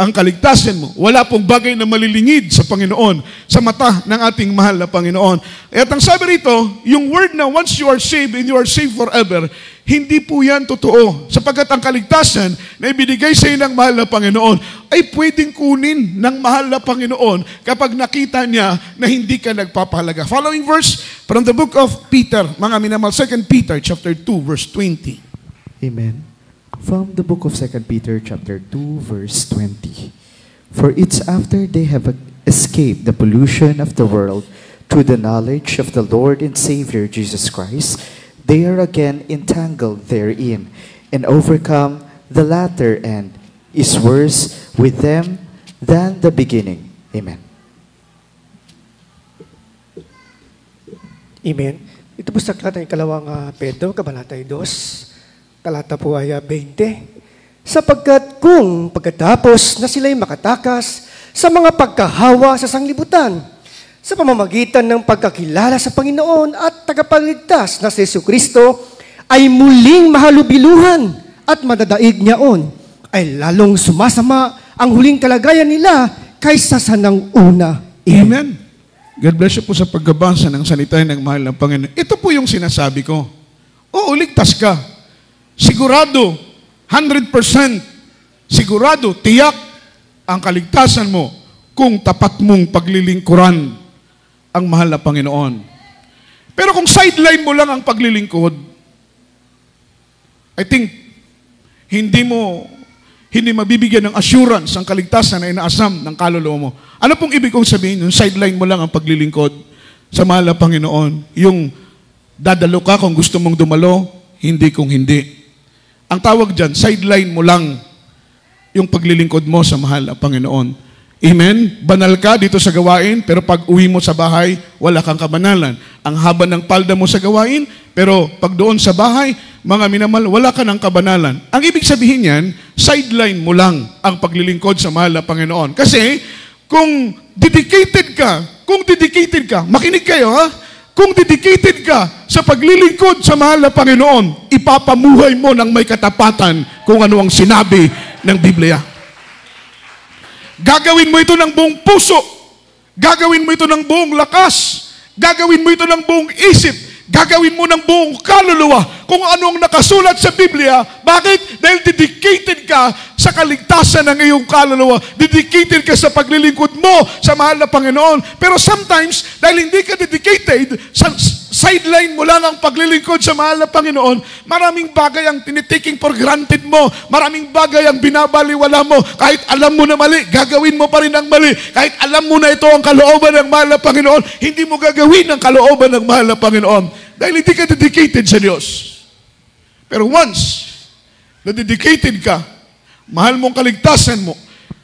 [SPEAKER 1] ang kaligtasan mo. Wala pong bagay na malilingid sa Panginoon, sa mata ng ating mahal na Panginoon. At ang sabi rito, yung word na once you are saved and you are saved forever, hindi po yan totoo. Sapagkat ang kaligtasan na ibinigay sa iyo ng mahal na Panginoon ay pwedeng kunin ng mahal na Panginoon kapag nakita niya na hindi ka nagpapahalaga. Following verse from the book of Peter, mga minamahal, 2 Peter chapter 2, verse 20.
[SPEAKER 2] Amen. From the book of 2 Peter chapter 2, verse 20. For it's after they have escaped the pollution of the world through the knowledge of the Lord and Savior Jesus Christ, they are again entangled therein, and overcome. The latter end is worse with them than the beginning. Amen.
[SPEAKER 3] Amen. Ito po sa aklat ng ikalawang Pedro, Kabanata 2, talata po ay 20. Sapagkat kung pagkatapos na sila'y makatakas sa mga pagkahawa sa sanglibutan, sa pamamagitan ng pagkakilala sa Panginoon at tagapagligtas na si Jesucristo, ay muling mahalubiluhan at madadaig niyaon, ay lalong sumasama ang huling kalagayan nila kaysa sa nang una.
[SPEAKER 1] Amen. God bless you po sa pagbabasa ng salita ng mahal ng Panginoon. Ito po yung sinasabi ko. Oo, ligtas ka. Sigurado, 100%, sigurado, tiyak ang kaligtasan mo kung tapat mong paglilingkuran ang mahal na Panginoon. Pero kung sideline mo lang ang paglilingkod, I think, hindi mabibigyan ng assurance ang kaligtasan na inaasam ng kaluluwa mo. Ano pong ibig kong sabihin? Yung sideline mo lang ang paglilingkod sa mahal na Panginoon. Yung dadalo ka kung gusto mong dumalo, hindi kung hindi. Ang tawag dyan, sideline mo lang yung paglilingkod mo sa mahal na Panginoon. Amen? Banal ka dito sa gawain, pero pag uwi mo sa bahay, wala kang kabanalan. Ang haba ng palda mo sa gawain, pero pag doon sa bahay, mga minamahal, wala ka ng kabanalan. Ang ibig sabihin yan, sideline mo lang ang paglilingkod sa mahal na Panginoon. Kasi, kung dedicated ka, kung dedicated ka, makinig kayo ha, kung dedicated ka sa paglilingkod sa mahal na Panginoon, ipapamuhay mo ng may katapatan kung ano ang sinabi ng Biblia. Gagawin mo ito ng buong puso. Gagawin mo ito ng buong lakas. Gagawin mo ito ng buong isip. Gagawin mo ng buong kaluluwa kung ano ang nakasulat sa Biblia. Bakit? Dahil dedicated ka sa kaligtasan ng iyong kaluluwa. Dedicated ka sa paglilingkod mo sa mahal na Panginoon. Pero sometimes, dahil hindi ka dedicated, sideline mo lang ang paglilingkod sa mahal na Panginoon, maraming bagay ang tinitaking for granted mo. Maraming bagay ang binabaliwala mo. Kahit alam mo na mali, gagawin mo pa rin ang mali. Kahit alam mo na ito ang kalooban ng mahal na Panginoon, hindi mo gagawin ang kalooban ng mahal na Panginoon. Dahil hindi ka dedicated sa Diyos. Pero once na dedicated ka, mahal mong kaligtasan mo,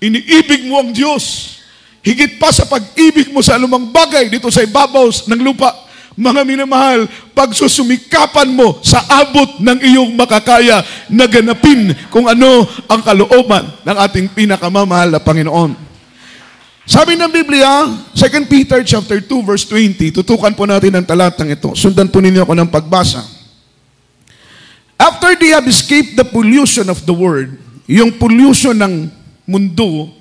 [SPEAKER 1] iniibig mo ang Diyos, higit pa sa pag-ibig mo sa anumang bagay dito sa ibabaw ng lupa, mga minamahal, pagsusumikapan mo sa abot ng iyong makakaya na ganapin kung ano ang kalooban ng ating pinakamamahal na Panginoon. Sabi ng Biblia, 2 Peter chapter 2 verse 20, tutukan po natin ang talatang ito. Sundan po ninyo ako ng pagbasa. After they have escaped the pollution of the world, yung pollution ng mundo,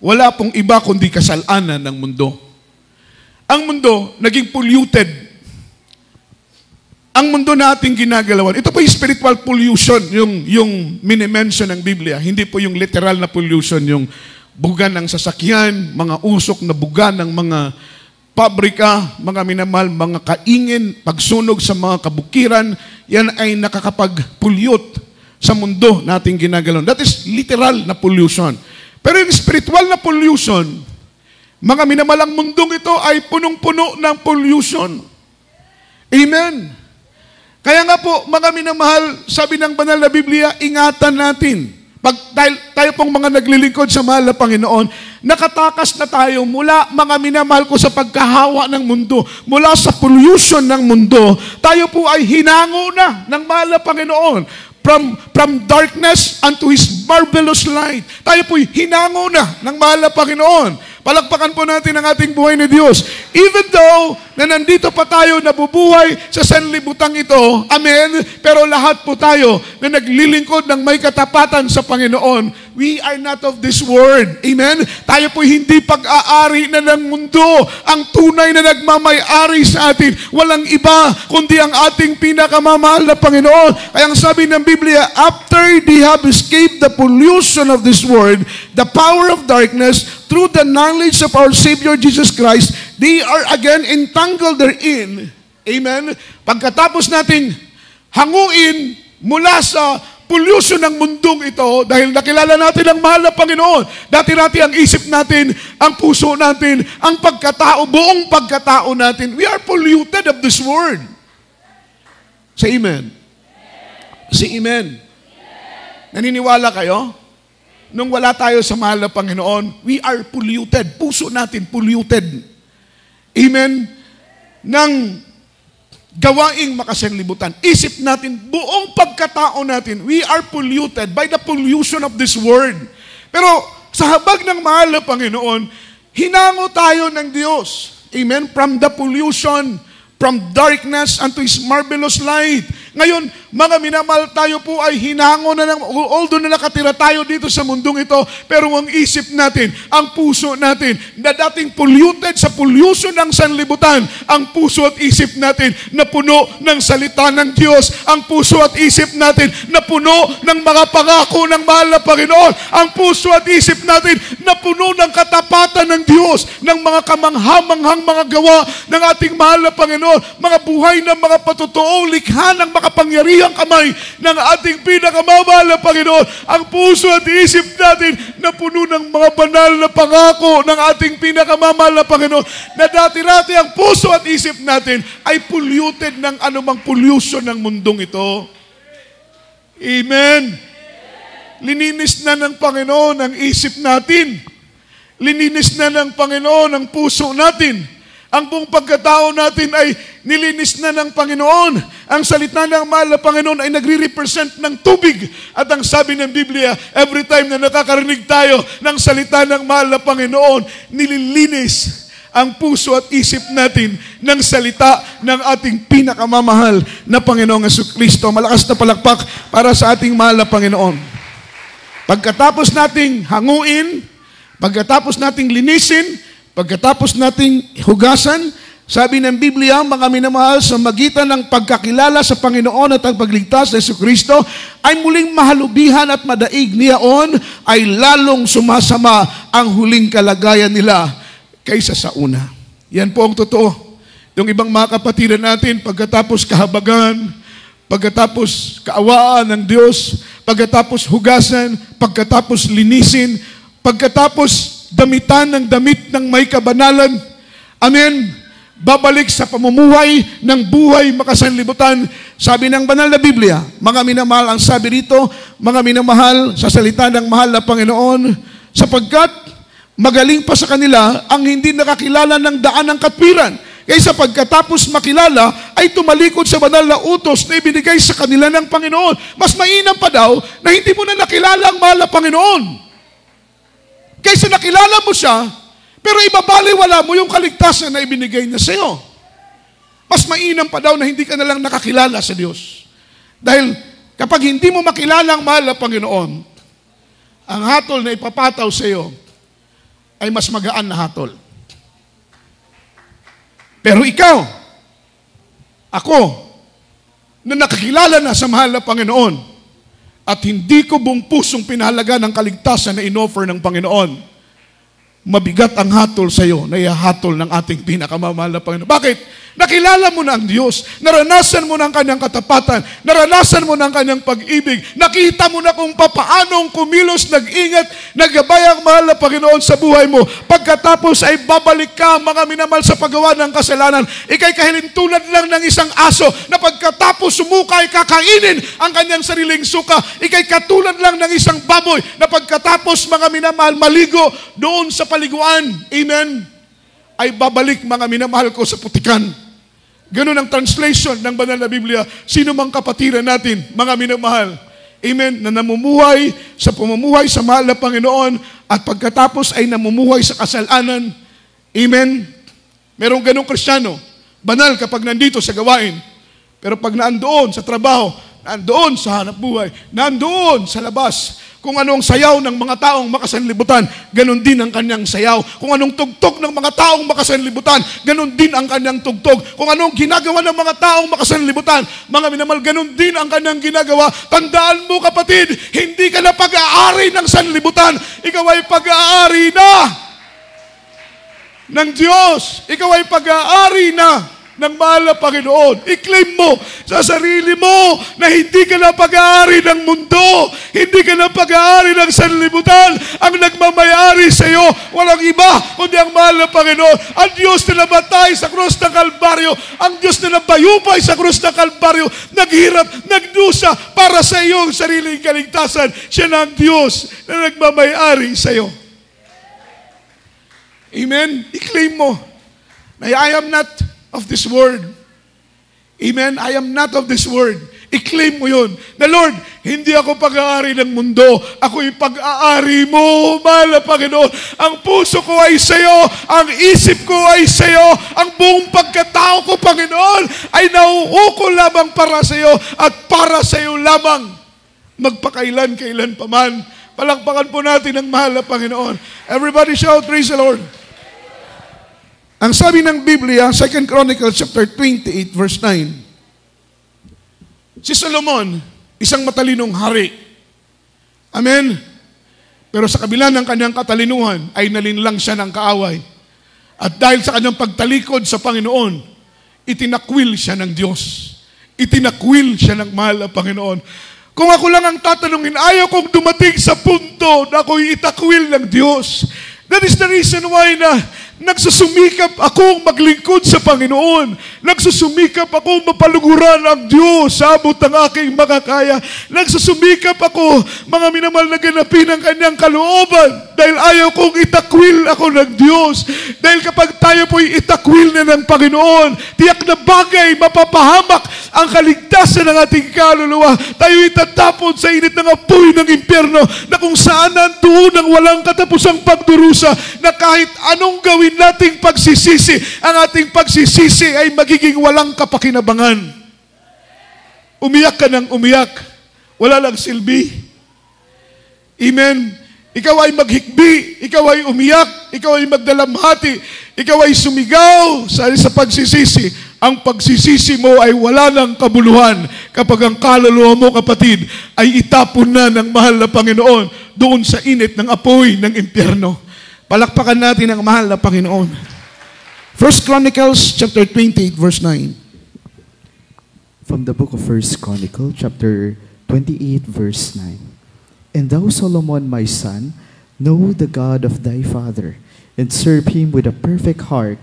[SPEAKER 1] wala pong iba kundi kasalanan ng mundo. Ang mundo, naging polluted. Ang mundo na ating ginagalawan. Ito po yung spiritual pollution, yung minimension ng Biblia. Hindi po yung literal na pollution, yung buga ng sasakyan, mga usok na buga ng mga pabrika, mga minamahal, mga kaingin, pagsunog sa mga kabukiran, yan ay nakakapag-pollute sa mundo nating ginagalawan. That is literal na pollution. Pero yung spiritual na pollution, mga minamalang mundong ito ay punong-puno ng pollution. Amen. Kaya nga po, mga minamahal, sabi ng banal na Biblia, ingatan natin. Dahil tayo pong mga naglilingkod sa mahal na Panginoon, nakatakas na tayo mula mga minamahal ko sa pagkahawa ng mundo, mula sa pollution ng mundo, tayo po ay hinango na ng mahal na Panginoon. From darkness unto His marvelous light. Tayo po'y hinango na ng mahal na Panginoon. Palakpakan po natin ang ating buhay ni Diyos. Even though na nandito pa tayo nabubuhay sa sanlibutang ito, amen, pero lahat po tayo na naglilingkod ng may katapatan sa Panginoon, we are not of this world. Amen? Tayo po hindi pag-aari na ng mundo. Ang tunay na nagmamay-ari sa atin, walang iba kundi ang ating pinakamamahal na Panginoon. Kaya ang sabi ng Biblia, after they have escaped the pollution of this world, the power of darkness, through the knowledge of our Savior Jesus Christ, they are again entangled therein. Amen? Pagkatapos natin hanguin mula sa pollution ng mundong ito, dahil nakilala natin ang mahal na Panginoon, dati-dati ang isip natin, ang puso natin, ang pagkatao, buong pagkatao natin, we are polluted of this world. Say amen. Say amen. Naniniwala kayo? Nung wala tayo sa mahal na Panginoon, we are polluted. Puso natin polluted. Amen? Nang gawaing makasanlibutan. Isip natin, buong pagkatao natin, we are polluted by the pollution of this world. Pero sa habag ng mahal na Panginoon, hinango tayo ng Diyos. Amen? From the pollution, from darkness unto His marvelous light. Ngayon, mga minamahal, tayo po ay hinango na ng, although na nakatira tayo dito sa mundong ito, pero ang isip natin, ang puso natin, na dating polluted sa pollution ng sanlibutan, ang puso at isip natin na puno ng salita ng Diyos, ang puso at isip natin na puno ng mga pangako ng mahal na Panginoon, ang puso at isip natin na puno ng katapatan ng Diyos, ng mga kamanghamanghang mga gawa ng ating mahal na Panginoon, mga buhay ng mga patutuo, likha ng makapangyarihang kamay ng ating pinakamamahal na Panginoon, ang puso at isip natin na puno ng mga banal na pangako ng ating pinakamamahal na Panginoon, na dati-dati ang puso at isip natin ay polluted ng anumang pollution ng mundong ito. Amen. Lininis na ng Panginoon ang isip natin. Lininis na ng Panginoon ang puso natin. Ang buong pagkatao natin ay nilinis na ng Panginoon. Ang salita ng mahal na Panginoon ay nagre-represent ng tubig. At ang sabi ng Biblia, every time na nakakarinig tayo ng salita ng mahal na Panginoon, nililinis ang puso at isip natin ng salita ng ating pinakamamahal na Panginoong Jesucristo. Malakas na palakpak para sa ating mahal na Panginoon. Pagkatapos nating hanguin, pagkatapos nating linisin, pagkatapos nating hugasan, sabi ng Biblia, mga minamahal, sa magitan ng pagkakilala sa Panginoon at ang pagligtas sa Jesucristo, ay muling mahalubihan at madaig niyaon, ay lalong sumasama ang huling kalagayan nila kaysa sa una. Yan po ang totoo. Yung ibang mga kapatiran natin, pagkatapos kahabagan, pagkatapos kaawaan ng Diyos, pagkatapos hugasan, pagkatapos linisin, pagkatapos damitan ng damit ng may kabanalan, amen, babalik sa pamumuhay ng buhay makasanlibutan. Sabi ng banal na Biblia, mga minamahal, ang sabi rito, mga minamahal, sa salita ng mahal na Panginoon, sapagkat magaling pa sa kanila ang hindi nakakilala ng daan ng katwiran, kaysa pagkatapos makilala ay tumalikod sa banal na utos na ibinigay sa kanila ng Panginoon. Mas mainam pa daw na hindi mo na nakilala ang mahal na Panginoon, kaysa nakilala mo siya pero ibabaliwala mo yung kaligtasan na ibinigay niya sa iyo. Mas mainam pa daw na hindi ka na lang nakakilala sa Diyos. Dahil kapag hindi mo makilala ang mahal na Panginoon, ang hatol na ipapataw sa iyo ay mas magaan na hatol. Pero ikaw, ako, na nakakilala na sa mahal na Panginoon at hindi ko buong pusong pinahalaga ng kaligtasan na inoffer ng Panginoon, mabigat ang hatol sa iyo na ihahatol ng ating pinakamamahal na Panginoon. Bakit? Nakilala mo na ang Diyos, naranasan mo na ang kanyang katapatan, naranasan mo na ang kanyang pag-ibig, nakita mo na kung papaanong kumilos, nag-ingat, naggabay ang mahal na Panginoon sa buhay mo. Pagkatapos ay babalik ka, mga minamahal, sa paggawa ng kasalanan. Ika'y kahilintulad lang ng isang aso na pagkatapos sumukay, kakainin ang kanyang sariling suka. Ika'y katulad lang ng isang baboy na pagkatapos, mga minamahal, maligo doon sa paliguan. Amen? Ay babalik, mga minamahal ko, sa putikan. Ganun ang translation ng banal na Biblia. Sino mang kapatiran natin, mga minamahal, amen, na namumuhay sa pamumuhay sa mahal na Panginoon at pagkatapos ay namumuhay sa kasalanan, amen, merong ganung Kristiyano, banal kapag nandito sa gawain, pero pag naandoon sa trabaho, naandoon sa hanap buhay, naandoon sa labas, kung anong sayaw ng mga taong makasanlibutan, ganun din ang kanyang sayaw. Kung anong tugtog ng mga taong makasanlibutan, ganun din ang kanyang tugtog. Kung anong ginagawa ng mga taong makasanlibutan, mga minamahal, ganun din ang kanyang ginagawa. Tandaan mo, kapatid, hindi ka na pag-aari ng sanlibutan. Ikaw ay pag-aari na ng Diyos. Ikaw ay pag-aari na ng mahal na Panginoon. I-claim mo sa sarili mo na hindi ka na pag-aari ng mundo, hindi ka na pag-aari ng sanlibutan. Ang nagmamayari sa iyo, walang iba kundi ang mahal na Panginoon. Ang Diyos na namatay sa krus ng Kalbaryo, ang Diyos na nabayupay sa krus ng Kalbaryo, naghirap, nagdusa para sa iyong sariling kaligtasan. Siya na ang Diyos na nagmamayari sa iyo. Amen? I-claim mo na I am not of this world. Amen? I am not of this world. I-claim mo yun. Na Lord, hindi ako pag-aari ng mundo. Ako'y pag-aari mo, mahal na Panginoon. Ang puso ko ay sa iyo. Ang isip ko ay sa iyo. Ang buong pagkatao ko, Panginoon, ay nauukol lamang para sa iyo at para sa iyo lamang. Magpakailan-kailan pa man. Palakpakan po natin ang mahal na Panginoon. Everybody shout, praise the Lord. Ang sabi ng Biblia, 2 Chronicles chapter 28, verse 9, si Solomon, isang matalinong hari. Amen? Pero sa kabila ng kanyang katalinuhan, ay nalinlang siya ng kaaway. At dahil sa kanyang pagtalikod sa Panginoon, itinakwil siya ng Diyos. Itinakwil siya ng mahal na Panginoon. Kung ako lang ang tatanungin, ayaw kong dumating sa punto na ako'y itakwil ng Diyos. That is the reason why na nagsusumikap akong maglingkod sa Panginoon. Nagsusumikap akong mapaluguran ang Diyos sa abot ng aking makakaya. Nagsusumikap ako, mga minamahal, na ganapin ang kanyang kalooban dahil ayaw kong itakwil ako ng Diyos. Dahil kapag tayo po'y itakwil na ng Panginoon, tiyak na bagay, mapapahamak ang kaligtasan ng ating kaluluwa. Tayo itatapon sa init ng apoy ng impyerno na kung saan nandoon ang walang katapusang pagdurusa na kahit anong gawin gagawin nating pagsisisi, ang ating pagsisisi ay magiging walang kapakinabangan. Umiyak ka ng umiyak, wala lang silbi. Amen. Ikaw ay maghikbi, ikaw ay umiyak, ikaw ay magdalamhati, ikaw ay sumigaw sa pagsisisi. Ang pagsisisi mo ay wala ng kabuluhan kapag ang kaluluwa mo, kapatid, ay itapon na ng mahal na Panginoon doon sa init ng apoy ng impyerno. Palakpakan natin ang mahal na Panginoon. 1 Chronicles chapter 28 verse 9.
[SPEAKER 2] From the book of 1 Chronicle, chapter 28, verse 9. And thou, Solomon, my son, know the God of thy father, and serve him with a perfect heart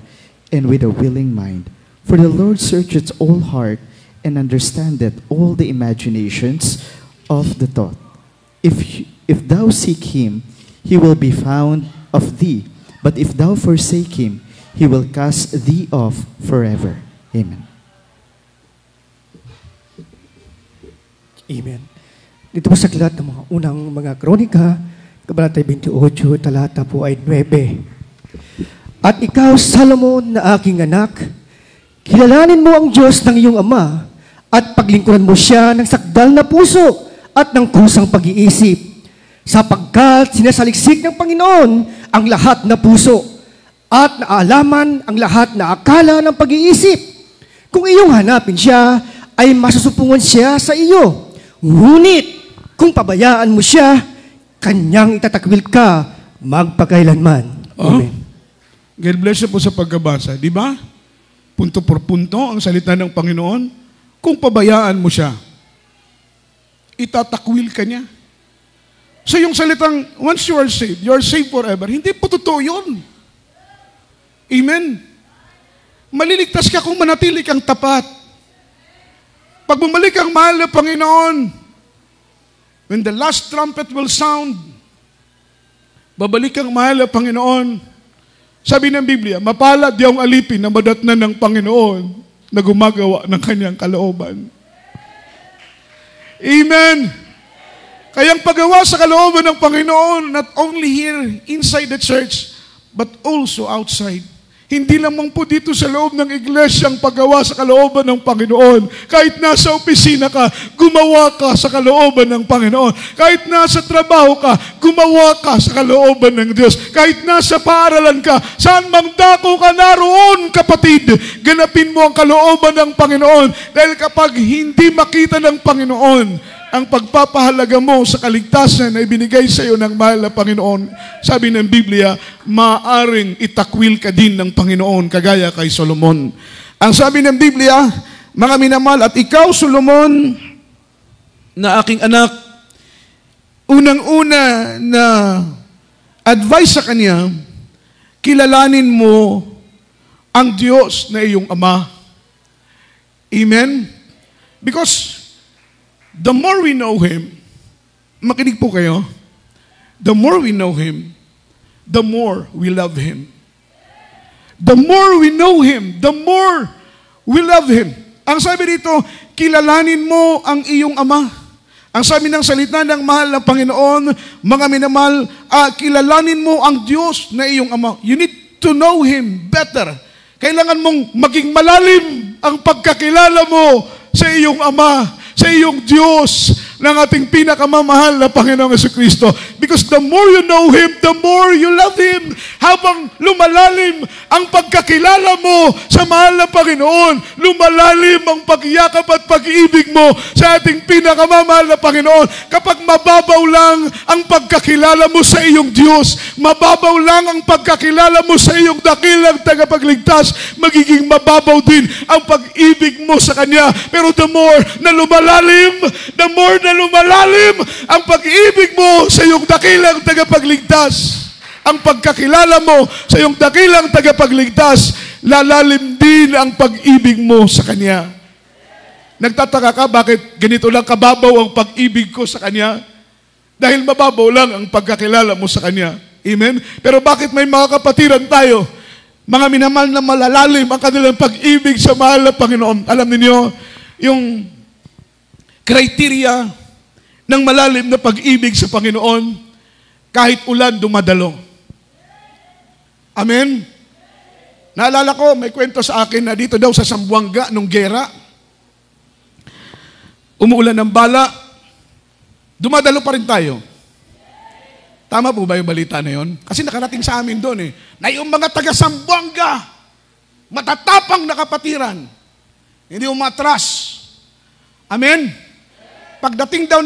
[SPEAKER 2] and with a willing mind. For the Lord searcheth all heart, and understandeth all the imaginations of the thought. If thou seek him, he will be found of thee. But if thou forsake him, he will cast thee off forever. Amen.
[SPEAKER 3] Amen. Dito po sa aklat ng mga unang mga kronika, Kabanata 28, talata po ay 9. At ikaw, Solomon, na aking anak, kilalanin mo ang Diyos ng iyong ama at paglingkuran mo siya ng sakdal na puso at ng kusang pag-iisip, sapagkat sinasaliksik ng Panginoon ang lahat na puso at naalaman ang lahat na akala ng pag-iisip. Kung iyong hanapin siya, ay masusupungan siya sa iyo. Ngunit, kung pabayaan mo siya, kanyang itatakwil ka magpakailanman. Amen.
[SPEAKER 1] God bless you po sa pagkabasa. Di ba? Punto por punto ang salita ng Panginoon. Kung pabayaan mo siya, itatakwil ka niya. So yung salitang, once you are saved forever, hindi po totoo yun. Amen. Maliligtas ka kung manatili kang tapat. Pag bumalik ang mahal na Panginoon, when the last trumpet will sound, babalik ang mahal na Panginoon. Sabi ng Biblia, mapalad yung alipin na madatnan ng Panginoon na gumagawa ng kanyang kalooban. Amen. Kaya ang paggawa sa kalooban ng Panginoon, not only here inside the church, but also outside. Hindi lamang po dito sa loob ng iglesia ang paggawa sa kalooban ng Panginoon. Kahit nasa opisina ka, gumawa ka sa kalooban ng Panginoon. Kahit nasa trabaho ka, gumawa ka sa kalooban ng Diyos. Kahit nasa paaralan ka, saan mang dako ka naroon, kapatid, ganapin mo ang kalooban ng Panginoon. Dahil kapag hindi makita ng Panginoon ang pagpapahalaga mo sa kaligtasan na ibinigay sa iyo ng mahal na Panginoon, sabi ng Biblia, maaring itakwil ka din ng Panginoon, kagaya kay Solomon. Ang sabi ng Biblia, mga minamahal, at ikaw, Solomon, na aking anak, unang-una na advice sa kanya, kilalanin mo ang Diyos na iyong Ama. Amen? Because the more we know Him, makinig po kayo, the more we know Him, the more we love Him. The more we know Him, the more we love Him. Ang sabi dito, kilalanin mo ang iyong Ama. Ang sabi ng salita ng mahal na Panginoon, mga minamahal, kilalanin mo ang Diyos na iyong Ama. You need to know Him better. Kailangan mong maging malalim ang pagkakilala mo sa iyong Ama, sa iyong Diyos ng ating pinakamamahal na Panginoong Jesucristo. Because the more you know Him, the more you love Him. Habang lumalalim ang pagkakilala mo sa mahal na Panginoon, lumalalim ang pagyakap at pag-ibig mo sa ating pinakamamahal na Panginoon. Kapag mababaw lang ang pagkakilala mo sa iyong Diyos, mababaw lang ang pagkakilala mo sa iyong dakilang tagapagligtas, magiging mababaw din ang pag-ibig mo sa Kanya. Pero the more na lumalalim ang pag-ibig mo sa iyong dakilang tagapagligtas, ang pagkakilala mo sa iyong dakilang tagapagligtas, lalalim din ang pag-ibig mo sa Kanya. Nagtataka ka, bakit ganito lang kababaw ang pag-ibig ko sa Kanya? Dahil mababaw lang ang pagkakilala mo sa Kanya. Amen? Pero bakit may mga kapatiran tayo, mga minamahal na malalalim ang kanilang pag-ibig sa mahal na Panginoon? Alam niyo, yung criteria ng malalim na pag-ibig sa Panginoon, kahit ulan dumadalo. Amen? Naalala ko, may kwento sa akin na dito daw sa Zamboanga nung gera, umuulan ng bala, dumadalo pa rin tayo. Tama po ba yung balita na yun? Kasi nakarating sa amin doon na yung mga taga Zamboanga, matatapang na kapatiran, hindi umatras. Amen? Pagdating daw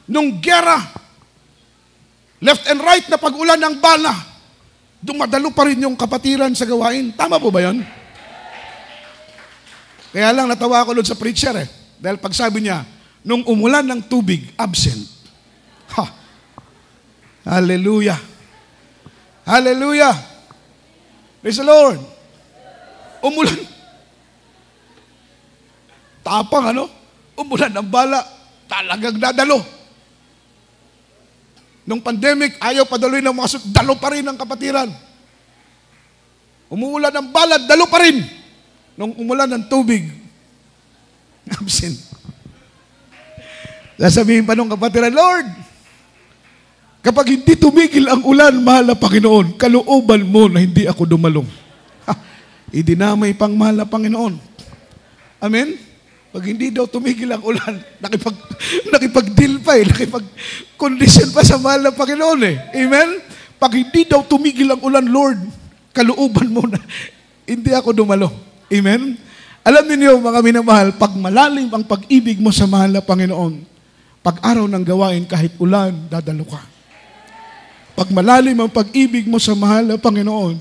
[SPEAKER 1] nung gera, left and right na pag-ulan ng bala, dumadalo pa rin yung kapatiran sa gawain. Tama po ba yun? Kaya lang natawa ako doon sa preacher dahil pagsabi niya, nung umulan ng tubig, absent. Ha! Hallelujah! Hallelujah! Praise the Lord! Umulan. Tapang umulan ng bala, talagang dadalo. Nung pandemic, ayaw padaloy ng mga dalo pa rin ang kapatiran. Umuulan ng bala, dalo pa rin. Nung umulan ng tubig, absent. Sasabihin pa nung kapatiran, Lord, kapag hindi tumigil ang ulan, mahal na Panginoon, kalooban mo na hindi ako dumalong. Idinamay pang mahal na Panginoon. Amen? Pag hindi daw tumigil ang ulan, nakipag-deal pa nakipag-condition pa sa mahal na Panginoon Amen? Pag hindi daw tumigil ang ulan, Lord, kalooban mo na hindi ako dumalo. Amen? Alam niyo mga minamahal, pag malalim ang pag-ibig mo sa mahal na Panginoon, pag araw ng gawain, kahit ulan, dadalo ka. Pag malalim ang pag-ibig mo sa mahal na Panginoon,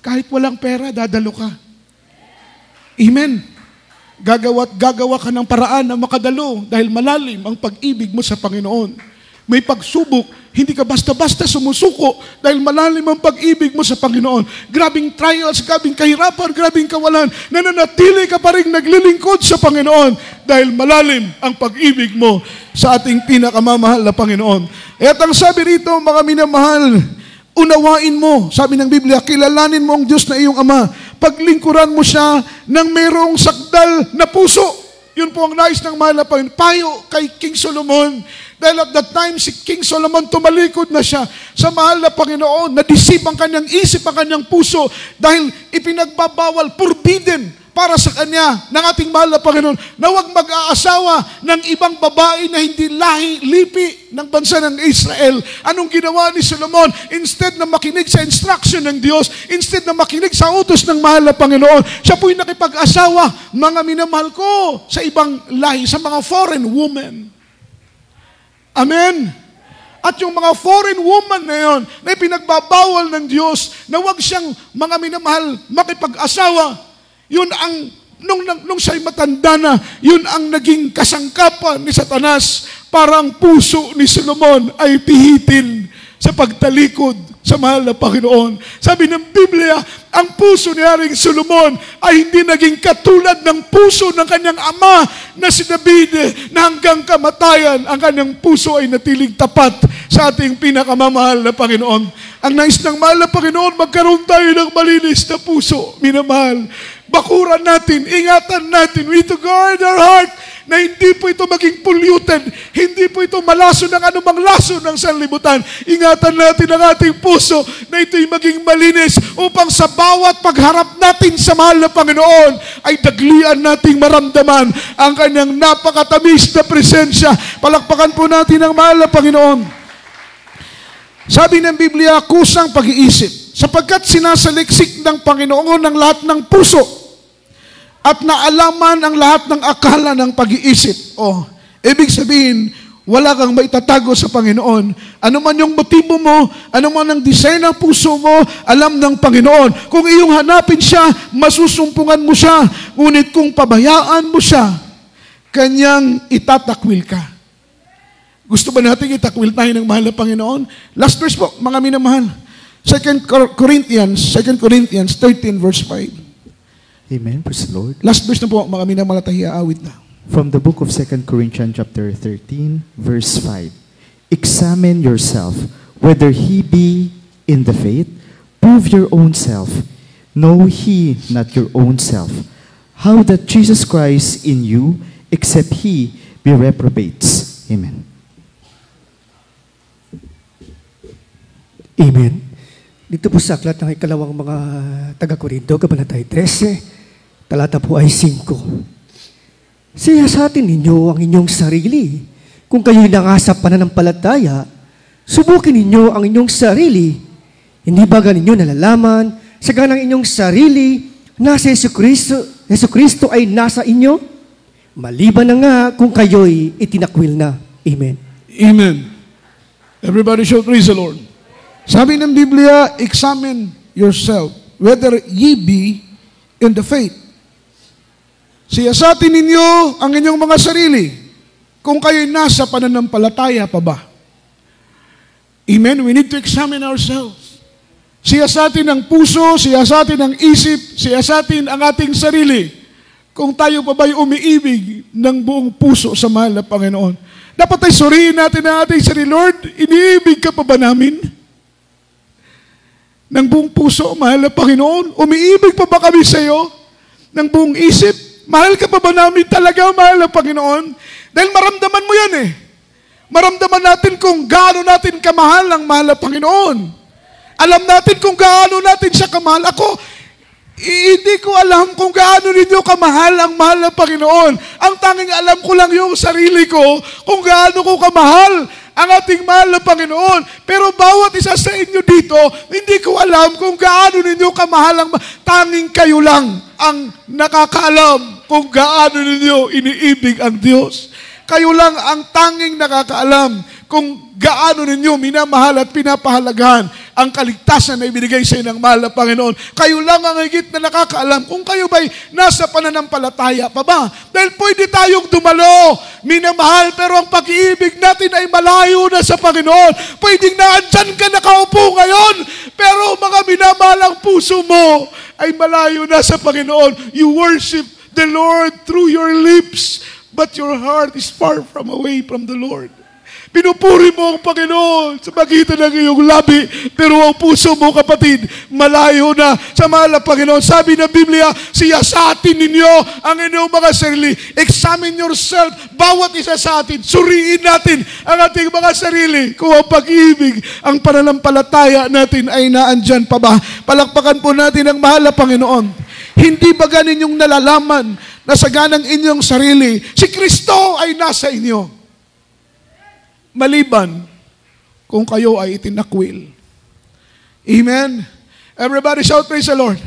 [SPEAKER 1] kahit walang pera, dadalo ka. Amen? Gagawa ka ng paraan na makadalo dahil malalim ang pag-ibig mo sa Panginoon. May pagsubok, hindi ka basta-basta sumusuko dahil malalim ang pag-ibig mo sa Panginoon. Grabing trials, grabing kahirapan, grabing kawalan, nananatili ka pa rin naglilingkod sa Panginoon dahil malalim ang pag-ibig mo sa ating pinakamamahal na Panginoon. At ang sabi rito, mga minamahal, unawain mo, sabi ng Biblia, kilalanin mo ang Diyos na iyong Ama. Paglingkuran mo siya ng mayroong sakdal na puso. Yun po ang nais ng mahal na Panginoon. Payo kay King Solomon. Dahil at that time, si King Solomon tumalikod na siya sa mahal na Panginoon. Nadisip ang kanyang isip, ang kanyang puso. Dahil ipinagbabawal, forbidden para sa kanya ng ating mahal na Panginoon na huwag mag-aasawa ng ibang babae na hindi lipi ng bansa ng Israel. Anong ginawa ni Solomon? Instead na makinig sa instruction ng Diyos, instead na makinig sa utos ng mahal na Panginoon, siya po'y nakipag-asawa, mga minamahal ko, sa ibang lahi, sa mga foreign women. Amen? At yung mga foreign woman na yun, na ipinagbabawal ng Diyos, na huwag siyang mga minamahal makipag-asawa, yun ang, nung siya'y matanda na, yun ang naging kasangkapan ni Satanas para ang puso ni Solomon ay pihitin sa pagtalikod sa mahal na Panginoon. Sabi ng Biblia, ang puso ni Haring Solomon ay hindi naging katulad ng puso ng kanyang ama na si David na hanggang kamatayan ang kanyang puso ay natiling tapat sa ating pinakamamahal na Panginoon. Ang nais ng mahal na Panginoon, magkaroon tayo ng malinis na puso, minamahal. Bakuran natin, ingatan natin, we to guard our heart na hindi po ito maging polluted, hindi po ito malaso ng anumang laso ng sanlibutan. Ingatan natin ang ating puso na ito'y maging malinis upang sa bawat pagharap natin sa mahal na Panginoon ay daglian nating maramdaman ang kanyang napakatamis na presensya. Palakpakan po natin ang mahal na Panginoon. Sabi ng Biblia, kusang pag-iisip, sapagkat sinasaliksik ng Panginoon ang lahat ng puso at naalaman ang lahat ng akala ng pag-iisip. Ibig sabihin, wala kang maitatago sa Panginoon. Ano man yung motibo mo, ano man ang design ng puso mo, alam ng Panginoon. Kung iyong hanapin siya, masusumpungan mo siya. Ngunit kung pabayaan mo siya, kanyang itatakwil ka. Gusto ba natin itakwil tayo ng mahal na Panginoon? Last verse po, mga minamahal. 2 Corinthians 13 verse 5.
[SPEAKER 2] Amen. Praise the Lord.
[SPEAKER 1] Last verse na po, mga minamahal, tayo awit na.
[SPEAKER 2] From the book of 2 Corinthians chapter 13, verse 5. Examine yourself, whether he be in the faith. Prove your own self. Know he not your own self. How that Jesus Christ in you, except he be reprobates. Amen.
[SPEAKER 3] Amen. Dito po sa aklat ng ikalawang mga taga-Korinto, Kabanata 13, talata po ay 5. Siyasatin ninyo ang inyong sarili. Kung kayo'y nangasa pananampalataya, subukin ninyo ang inyong sarili. Hindi ba ninyo nalalaman sa ganang inyong sarili na si Jesucristo ay nasa inyo? Maliban na nga kung kayo'y itinakwil na. Amen.
[SPEAKER 1] Amen. Everybody shout praise the Lord. Sabi ng Biblia, examine yourself whether ye be in the faith. Siyasatin ninyo ang inyong mga sarili kung kayo'y nasa pananampalataya pa ba. Amen? We need to examine ourselves. Siyasatin ang puso, siyasatin ang isip, siyasatin ang ating sarili kung tayo pa ba'y umiibig ng buong puso sa mahal na Panginoon. Dapat ay suriin natin ang ating sarili. Lord, iniibig ka pa ba namin? Ng buong puso, mahal na Panginoon, umiibig pa ba kami sa iyo? Ng buong isip, mahal ka pa ba namin talaga, mahal na Panginoon? Dahil maramdaman mo yan eh. Maramdaman natin kung gaano natin kamahal ang mahal na Panginoon. Alam natin kung gaano natin siya kamahal. Ako, hindi ko alam kung gaano ninyo kamahal ang mahal na Panginoon. Ang tanging alam ko lang yung sarili ko kung gaano ko kamahal ang ating mahal na Panginoon. Pero bawat isa sa inyo dito, hindi ko alam kung gaano ninyo kamahal ang tanging kayo lang ang nakakaalam kung gaano ninyo iniibig ang Diyos. Kayo lang ang tanging nakakaalam kung gaano ninyo minamahal at pinapahalagahan ang kaligtasan na ibinigay sa inyo ng mahal na Panginoon. Kayo lang ang higit na nakakaalam kung kayo ba'y nasa pananampalataya pa ba. Dahil pwede tayong dumalo, minamahal, pero ang pag-iibig natin ay malayo na sa Panginoon. Pwedeng naandyan ka nakaupo ngayon, pero mga minamahal ang puso mo ay malayo na sa Panginoon. You worship the Lord through your lips, but your heart is far from away from the Lord. Pinupuri mo ang Panginoon sa pagitan ng iyong labi, pero ang puso mo, kapatid, malayo na sa mahal na Panginoon. Sabi ng Biblia, siyasatin ninyo ang inyong mga sarili. Examine yourself, bawat isa sa atin. Suriin natin ang ating mga sarili kung ang pag-ibig, ang pananampalataya natin ay naandyan pa ba. Palakpakan po natin ang mahal na Panginoon. Hindi ba ninyong nalalaman na sa ganang inyong sarili, si Kristo ay nasa inyo? Maliban kung kayo ay itinakwil. Amen? Everybody shout praise the Lord.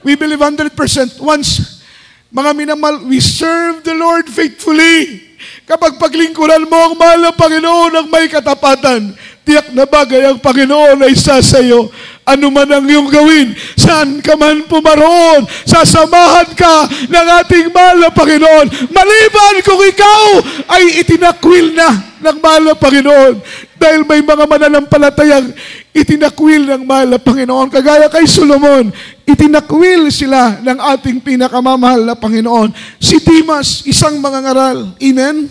[SPEAKER 1] We believe 100%. Once, mga minamahal, we serve the Lord faithfully. Kapag paglingkuran mo ang mahal na Panginoon ang may katapatan, tiyak na bagay ang Panginoon ay sasayo. Ano man ang iyong gawin, saan ka man pumaroon, sasamahan ka ng ating mahal na Panginoon. Maliban kung ikaw ay itinakwil na ng mahal na Panginoon. Dahil may mga mananampalatayang itinakwil ng mahal na Panginoon. Kagaya kay Solomon, itinakwil sila ng ating pinakamamahal na Panginoon. Si Dimas, isang mangangaral. Amen?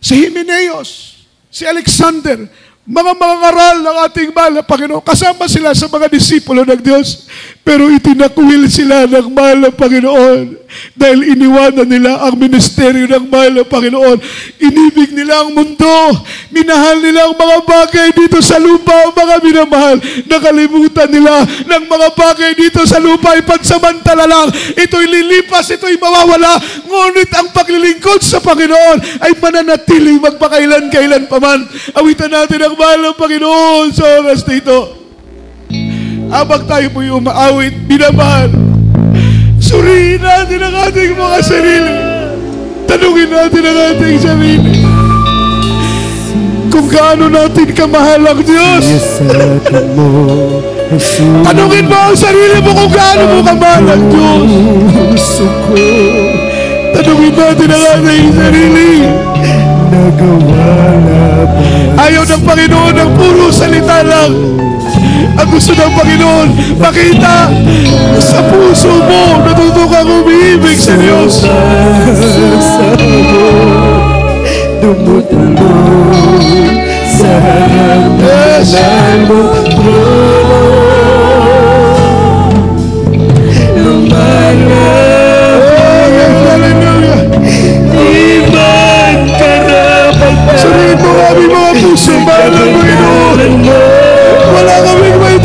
[SPEAKER 1] Si Himeneos, si Alexander, mga mangangaral ng ating mahal na Panginoon. Kasama sila sa mga disipulo ng Diyos. Pero itinakwil sila ng mahal na Panginoon. Dahil iniwanan nila ang ministeryo ng mahal na Panginoon. Inibig nila ang mundo. Minahal nila ang mga bagay dito sa lupa, mga minamahal. Nakalimutan nila ng mga bagay dito sa lupa ay pansamantala lang. Ito'y lilipas, ito'y mawawala. Ngunit ang paglilingkod sa Panginoon ay mananatiling magpakailan-kailan pa man. Awitan natin ang mahal ng Panginoon sa oras na ito. Habang tayo po'y umaawit, binamahal, suriin natin ang ating mga sarili. Tanungin natin ang ating sarili kung gaano natin kamahal ang Diyos. Tanungin mo ang sarili mo kung gaano mo kamahal ang Diyos. Tanungin natin ang ating sarili. Ayaw ng Panginoon ng puro salita lang. Ang gusto ng Panginoon, makita sa puso mo, natuto kang umiibig sa Diyos. Dumutulong sa harapan mo, lumalapit. Iman ka na pagpapalapit. Suriin mo kami mga puso, mahal ng Panginoon. Wala kaming may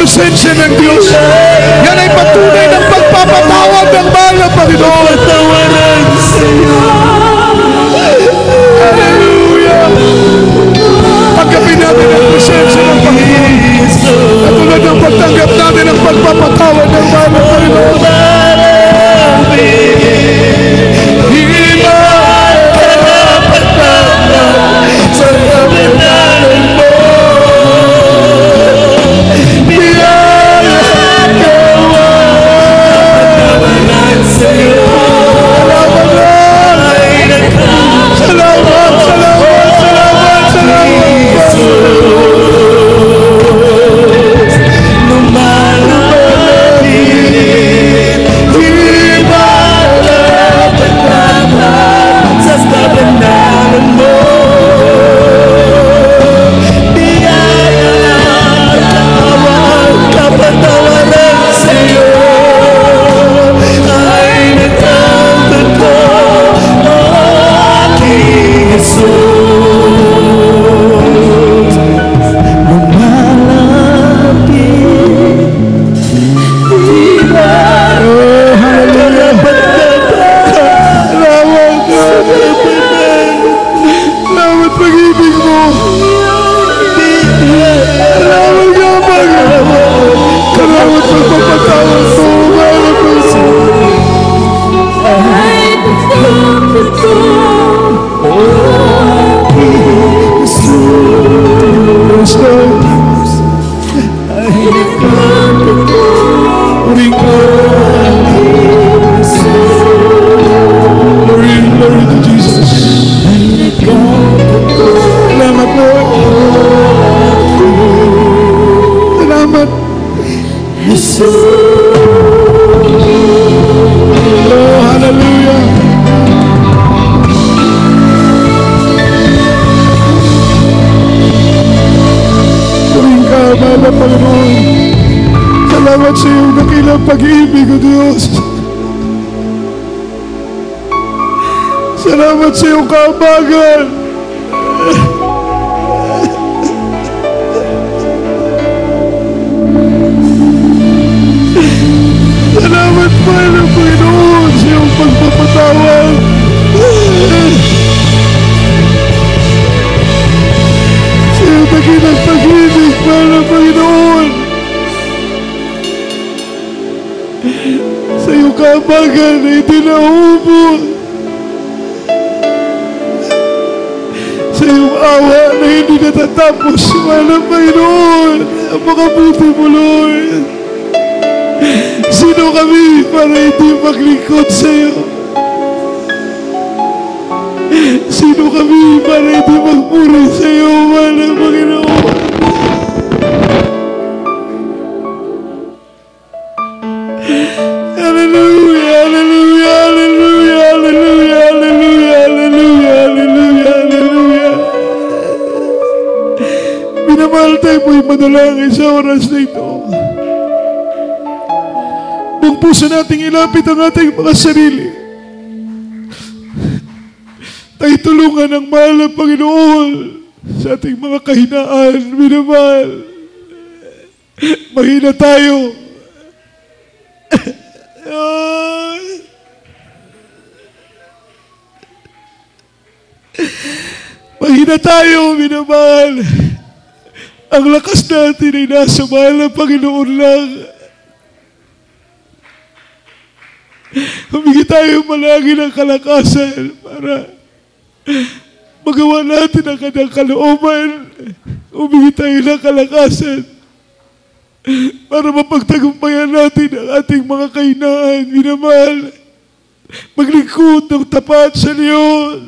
[SPEAKER 1] presensya ng Diyos. Yan ay patunay ng pagpapatawad ng mahal na Panginoon.
[SPEAKER 4] Patawaran sa'yo.
[SPEAKER 1] Hallelujah! Tanggapin natin ang presensya ng Panginoon. Katulad ng pagtanggap natin ang pagpapatawad ng mahal na Panginoon. Salamat sa iyong dakilang pag-ibig, O Diyos. Salamat sa iyong kahabagan. Salamat, Mahal na Panginoon, sa iyong pagpapatawad. Sa iyong dakilang pag-ibig, Mahal na Panginoon. Sa iyong kahabagan na hindi nauubos. Sa iyong awa na hindi natatapos, Mahal na Panginoon. Ang makabuti mo, Lord. Sino kami para hindi maglingkod sa iyo? Sino kami para hindi magpuri sa iyo, Mahal na Panginoon? Hallelujah, hallelujah, hallelujah, hallelujah, hallelujah, hallelujah, hallelujah, hallelujah. Minamahal tayo po'y manalangin sa oras na ito. Buong puso nating ilapit ang ating mga sarili. Tayo tulungan ng mahal na Panginoon sa ating mga kahinaan. Minamahal, mahina tayo. Mahina tayo, minamahal. Ang lakas natin ay nasa mahal na Panginoon lang. Humingi tayo malagi ng kalakasan para magawa natin ang kanyang kalooban. Humingi tayo ng kalakasan para mapagtagumpayan natin ang ating mga kahinaan. Minamahal, maglingkod ng tapat sa Diyos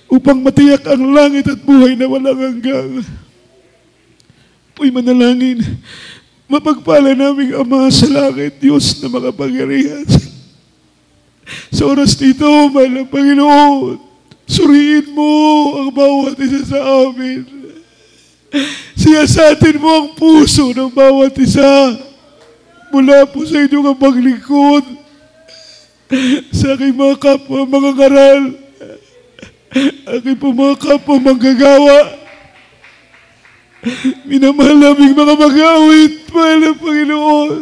[SPEAKER 1] upang matiyak ang langit at buhay na walang hanggang. Uy, manalangin. Mapagpala naming Ama sa langit, Diyos na makapangyarihan. Sa oras nito, Mahal na Panginoon, suriin mo ang bawat isa sa amin. Siyasatin mo ang puso ng bawat isa mula po sa inyong paglingkod sa aking mga kapwa mga ngaral, aking po mga kapwa manggagawa, Minamahal naming mga mag-awit, mahal na Panginoon.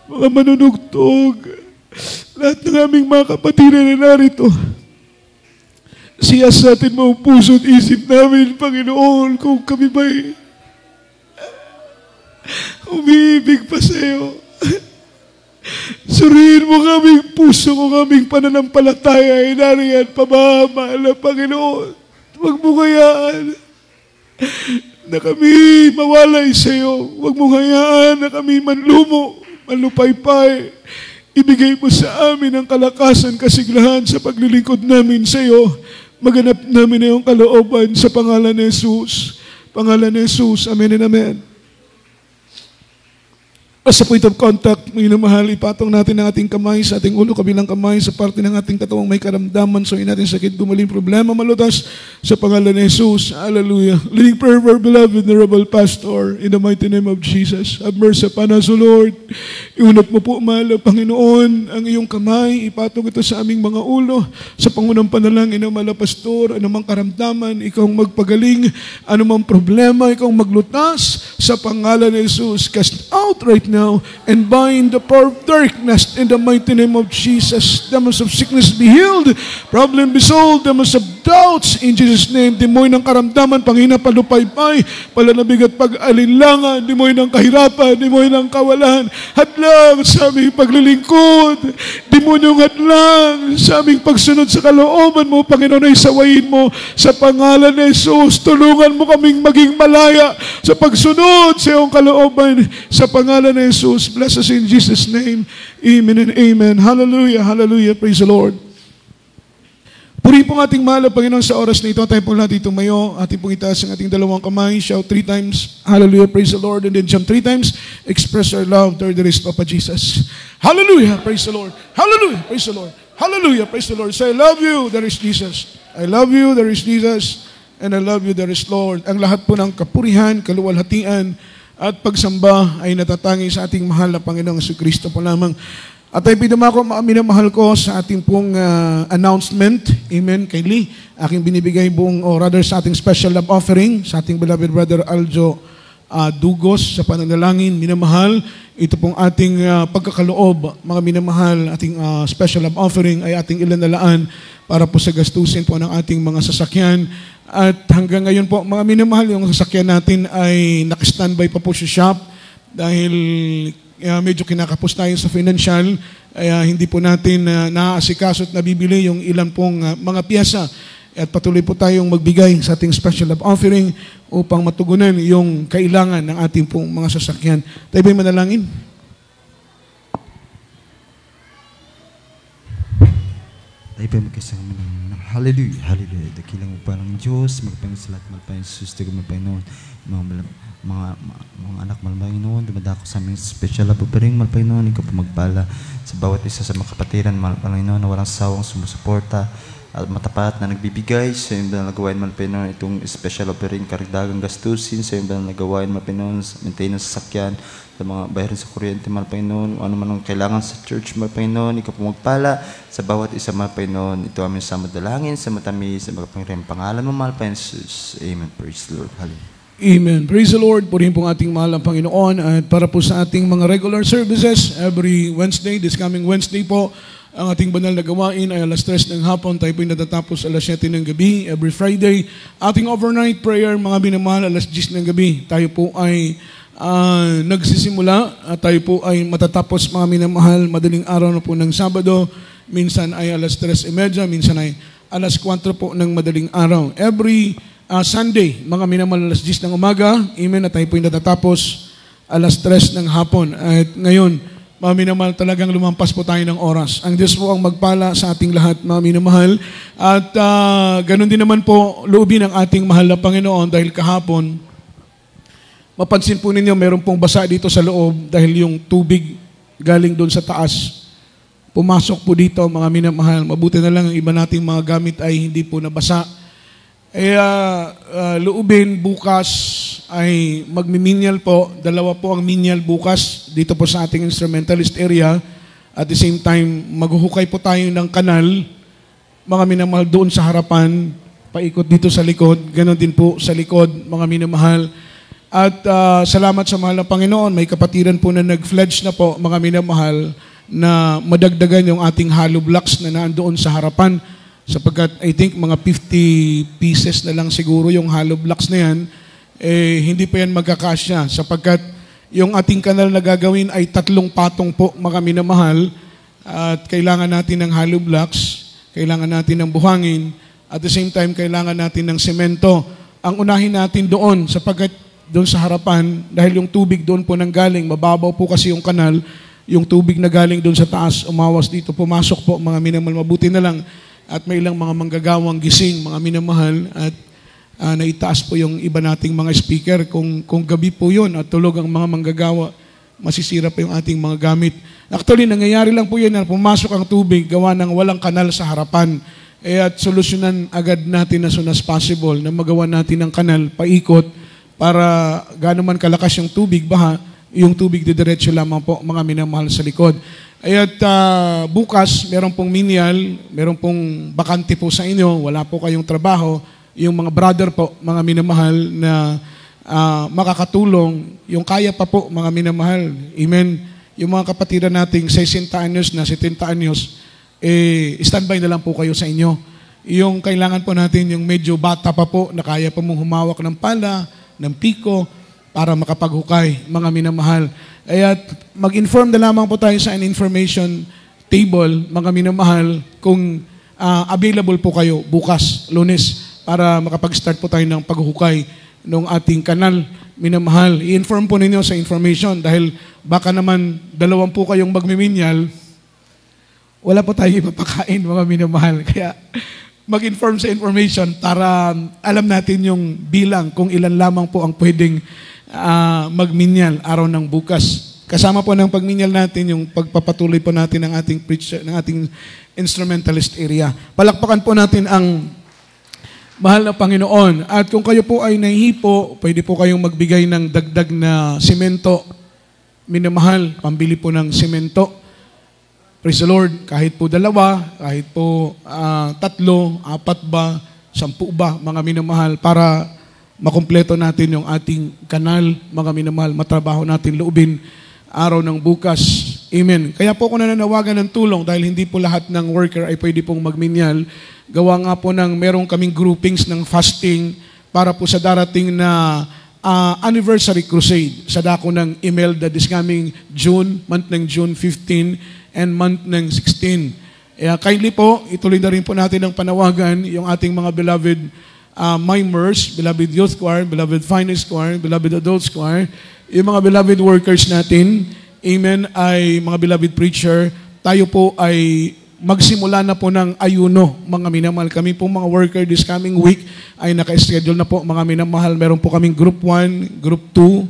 [SPEAKER 1] Mga manunugtog, lahat ng aming mga kapatiran na narito. Siyasatin mo ang puso at isip namin, Panginoon, kung kami ba'y umiibig pa sa iyo. Suriin mo kaming puso ko, kaming pananampalataya, inariyan, pamamahal na Panginoon. Huwag mo hayaan na kami mawalay sa iyo. Huwag mo hayaan na kami manlumo, manlupaypay. Ibigay mo sa amin ang kalakasan, kasiglahan sa paglilingkod namin sa iyo. Maganap namin na iyong kalooban sa pangalan ni Jesus. Pangalan ni Jesus. Amen and amen. As a point of contact, minamahal, ipatong natin ang ating kamay sa ating ulo, kabilang kamay sa parte ng ating katawang may karamdaman. So, natin sakit, gumaling problema, malutas sa pangalan ni Jesus. Hallelujah. Leading prayer of our beloved Venerable Pastor, in the mighty name of Jesus. Have mercy upon us, O Lord. Iunat mo po, mahal ang Panginoon, ang iyong kamay. Ipatong ito sa aming mga ulo. Sa pangunang panalangin ng mahal Pastor, anumang karamdaman, ikaw magpagaling, anumang problema, ikaw maglutas sa pangalan ni Jesus. Cast out right now and bind the power of darkness in the mighty name of Jesus. Demons of sickness be healed, problem be solved, demons of doubts in Jesus' name. Demoy ng karamdaman, panghina, palupaypay, palanabig at pag-alinlangan, demoy ng kahirapan, demoy ng kawalan, hadlang sa aming paglilingkod, demonyong hadlang sa aming pagsunod sa kalooban mo, Panginoon, ay sawayin mo sa pangalan ni Jesus. Tulungan mo kaming maging malaya sa pagsunod sa iyong kalooban sa pangalan ni Jesus. Bless us in Jesus' name. Amen and amen. Hallelujah, hallelujah. Praise the Lord. Puri pong ating mahal na Panginoon sa oras na ito. Tayo po lahat itong mayo. Ating pong itaas ang ating dalawang kamay. Shout 3 times. Hallelujah, praise the Lord. And then jump 3 times. Express our love toward the rest of Papa Jesus. Hallelujah, praise the Lord. Hallelujah, praise the Lord. Hallelujah, praise the Lord. Say, I love you, there is Jesus. I love you, there is Jesus. And I love you, there is Lord. Ang lahat po ng kapurihan, kaluwalhatian, at pagsamba ay natatangi sa ating mahal na Panginoong Jesucristo po lamang. At ay pinamako, minamahal ko sa ating pong announcement, amen, kay Lee, aking binibigay buong, or rather sa ating special love offering, sa ating beloved brother Aljo Dugos, sa pananalangin, minamahal, ito pong ating pagkakaloob, mga minamahal, ating special love offering ay ating ilanalaan para po sa gastusin po ng ating mga sasakyan. At hanggang ngayon po, mga minamahal, yung sasakyan natin ay nakastandby pa po sa shop dahil medyo kinakapos tayo sa financial, hindi po natin naaasikaso at nabibili yung ilan pong mga piyesa. At patuloy po tayong magbigay sa ating special love offering upang matugunan yung kailangan ng ating pong mga sasakyan. Tayo ba'y manalangin?
[SPEAKER 5] Tayo ba'y magkasama ng hallelujah, hallelujah. Dakilang mo parang Diyos, magpangisalat, malpayin sa susto, malpayin mga anak, malpayin noon, dumadako sa aming special love offering, malpayin noon, ikaw po magpala sa bawat isa sa mga kapatiran, malpayin noon, na walang sawang sumusuporta, at matapat na nagbibigay sa iyong na nagawain malpayin itong special offering, karagdagang gastusin sa iyong na nagawain malpayin sa maintenance sa sakyan, sa mga bayarin sa kuryente malpayin ano man ang kailangan sa church malpayin ikaw po magpala sa bawat isa malpayin ito aming sa madalangin, sa matamis, sa mga pangalan mo malpayin Jesus. Amen. Praise the Lord. Hallelujah.
[SPEAKER 1] Amen. Praise the Lord. Purihin pong ating mahal ang Panginoon. At para po sa ating mga regular services, every Wednesday, this coming Wednesday po, ang ating banal na gawain ay alas 3 ng hapon. Tayo po yung natatapos alas 7 ng gabi. Every Friday, ating overnight prayer, mga binamahal, alas 10 ng gabi. Tayo po ay nagsisimula at tayo po ay matatapos, mga minamahal, madaling araw na po ng Sabado. Minsan ay alas 3:30, minsan ay alas 4 po ng madaling araw. Every Sunday, mga minamahal, alas 10 ng umaga. Amen. At tayo po yung natatapos alas 3 ng hapon. At ngayon, mga minamahal, talagang lumampas po tayo ng oras. Ang Diyos po ang magpala sa ating lahat, mga minamahal. At ganun din naman po, loobin ng ating mahal na Panginoon dahil kahapon, mapansin po ninyo, meron pong basa dito sa loob dahil yung tubig galing doon sa taas. Pumasok po dito, mga minamahal. Mabuti na lang ang iba nating mga gamit ay hindi po nabasa. Loobin bukas ay magmiminyal po. 2 po ang minyal bukas dito po sa ating instrumentalist area. At the same time, maghuhukay po tayo ng kanal, mga minamahal, doon sa harapan paikot dito sa likod, ganon din po sa likod, mga minamahal. At salamat sa mahal na Panginoon, may kapatiran po na nag-pledge na po, mga minamahal, na madagdagan yung ating hollow blocks na nandoon sa harapan, sapagkat I think mga 50 pieces na lang siguro yung hollow blocks na yan, hindi pa yan magkakasya, sapagkat yung ating kanal na gagawin ay 3 patong po, mga minamahal, at kailangan natin ng hollow blocks, kailangan natin ng buhangin, at the same time, kailangan natin ng semento. Ang unahin natin doon, sapagkat doon sa harapan, dahil yung tubig doon po nang galing, mababaw po kasi yung kanal, yung tubig na galing doon sa taas, umawas dito, pumasok po, mga minamahal, mabuti na lang, at may ilang mga manggagawang gising, mga minamahal, at naitaas po yung iba nating mga speaker. Kung gabi po yun, at tulog ang mga manggagawa, masisira pa yung ating mga gamit. Actually, nangyayari lang po yun na pumasok ang tubig, gawa ng walang kanal sa harapan. At solusyonan agad natin as soon as possible na magawa natin ng kanal, paikot, para gaano man kalakas yung tubig, baha, yung tubig didiretso lamang po, mga minamahal, sa likod. At bukas, meron pong menial, meron pong bakante po sa inyo, wala po kayong trabaho, yung mga brother po, mga minamahal, na makakatulong, yung kaya pa po, mga minamahal. Amen. Yung mga kapatiran nating 60 anyos na, 70 anyos, standby na lang po kayo sa inyo. Yung kailangan po natin, yung medyo bata pa po, na kaya pa mong humawak ng pala, ng piko, para makapaghukay, mga minamahal. At mag-inform na lamang po tayo sa an information table, mga minamahal, kung available po kayo bukas, Lunes, para makapag-start po tayo ng paghukay ng ating kanal, minamahal. I-inform po ninyo sa information dahil baka naman 2 po kayong magmiminyal, wala po tayo ipapakain, mga minamahal. Kaya mag-inform sa information para alam natin yung bilang kung ilan lamang po ang pwedeng magminyal araw ng bukas. Kasama po ng pagminyal natin yung pagpapatuloy po natin ng ating preacher, ng ating instrumentalist area. Palakpakan po natin ang mahal na Panginoon. At kung kayo po ay nahihipo, pwede po kayong magbigay ng dagdag na semento. Minamahal, pambili po ng semento. Praise the Lord, kahit po 2, kahit po 3, 4 ba, 10 ba, mga minamahal, para makumpleto natin yung ating kanal, mga minamahal, matrabaho natin loobin araw ng bukas. Amen. Kaya po ako nananawagan ng tulong dahil hindi po lahat ng worker ay pwede pong magminyal. Gawa nga po ng merong kaming groupings ng fasting para po sa darating na anniversary crusade sa dako ng Imelda this coming June, month ng June 15 and month ng 16. Kindly po, ituloy na rin po natin ang panawagan yung ating mga beloved mimers, beloved youth choir, beloved finest choir, beloved adults choir, yung mga beloved workers natin, amen, ay mga beloved preacher, tayo po ay magsimula na po ng ayuno, mga minamahal. Kami po mga worker this coming week ay naka-schedule na po, mga minamahal. Meron po kaming group 1, group 2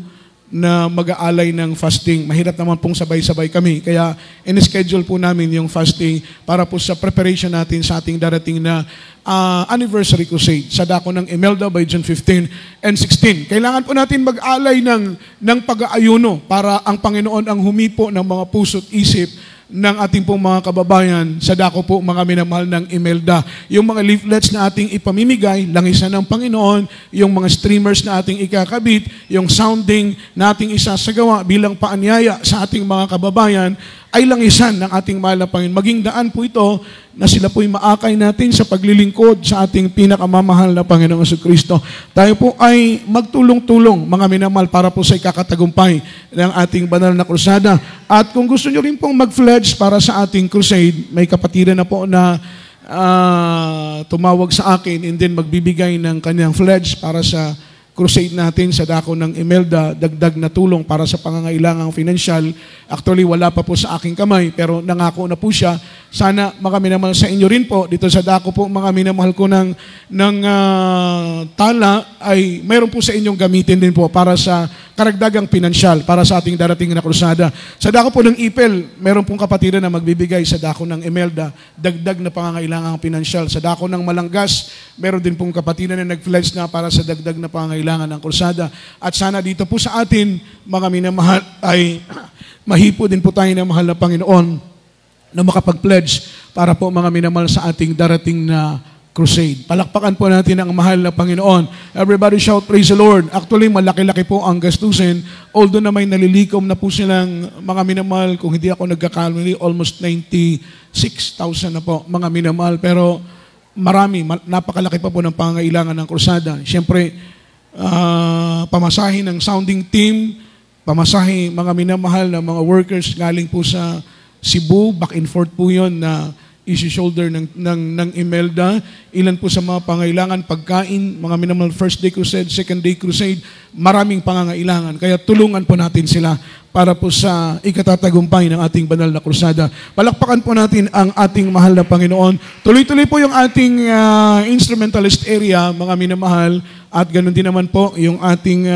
[SPEAKER 1] na mag-aalay ng fasting. Mahirap naman pong sabay-sabay kami. Kaya in-schedule po namin yung fasting para po sa preparation natin sa ating darating na anniversary crusade sa dako ng Imelda by June 15 and 16. Kailangan po natin mag-alay ng pag-aayuno para ang Panginoon ang humipo ng mga puso't isip ng ating pong mga kababayan sa dako po, mga minamahal, ng Imelda. Yung mga leaflets na ating ipamimigay, langisan ng Panginoon, yung mga streamers na ating ikakabit, yung sounding na ating isasagawa bilang paanyaya sa ating mga kababayan, ay langisan ng ating mahal na Panginoon. Maging daan po ito na sila po'y maakay natin sa paglilingkod sa ating pinakamamahal na Panginoong Jesucristo. Tayo po ay magtulong-tulong, mga minamahal, para po sa ikakatagumpay ng ating banal na krusada. At kung gusto nyo rin pong mag-pledge para sa ating crusade, may kapatiran na po na tumawag sa akin and then magbibigay ng kanyang pledge para sa crusade natin sa dako ng Imelda, dagdag na tulong para sa pangangailangang financial. Actually, wala pa po sa aking kamay, pero nangako na po siya. Sana mga minamahal sa inyo rin po, dito sa dako po, mga minamahal ko ng tala, ay mayroon po sa inyong gamitin din po para sa karagdagang pinansyal, para sa ating darating na krusada. Sa dako po ng Ipel, mayroon pong kapatiran na magbibigay sa dako ng Imelda, dagdag na pangangailangang pinansyal. Sa dako ng Malanggas, mayroon din pong kapatiran na nag-pledge na para sa dagdag na pangangailangan ng krusada. At sana dito po sa atin, mga minamahal, ay mahipo din po tayo ng mahal na Panginoon na makapag-pledge para po, mga minamahal, sa ating darating na crusade. Palakpakan po natin ang mahal na Panginoon. Everybody shout, praise the Lord. Actually, malaki-laki po ang gastusin. Although na may nalilikom na po silang mga minamahal, kung hindi ako nagkakamali, almost 96,000 na po mga minamahal. Pero marami, napakalaki pa po ng pangangailangan ng krusada. Siyempre, pamasahe ng sounding team, pamasahe mga minamahal na mga workers galing po sa Cebu, back and forth po yun na isi-shoulder ng Imelda. Ilan po sa mga pangailangan, pagkain, mga minamahal, first day crusade, second day crusade, maraming pangangailangan. Kaya tulungan po natin sila para po sa ikatatagumpay ng ating banal na krusada. Palakpakan po natin ang ating mahal na Panginoon. Tuloy-tuloy po yung ating instrumentalist area, mga minamahal, at ganoon din naman po yung ating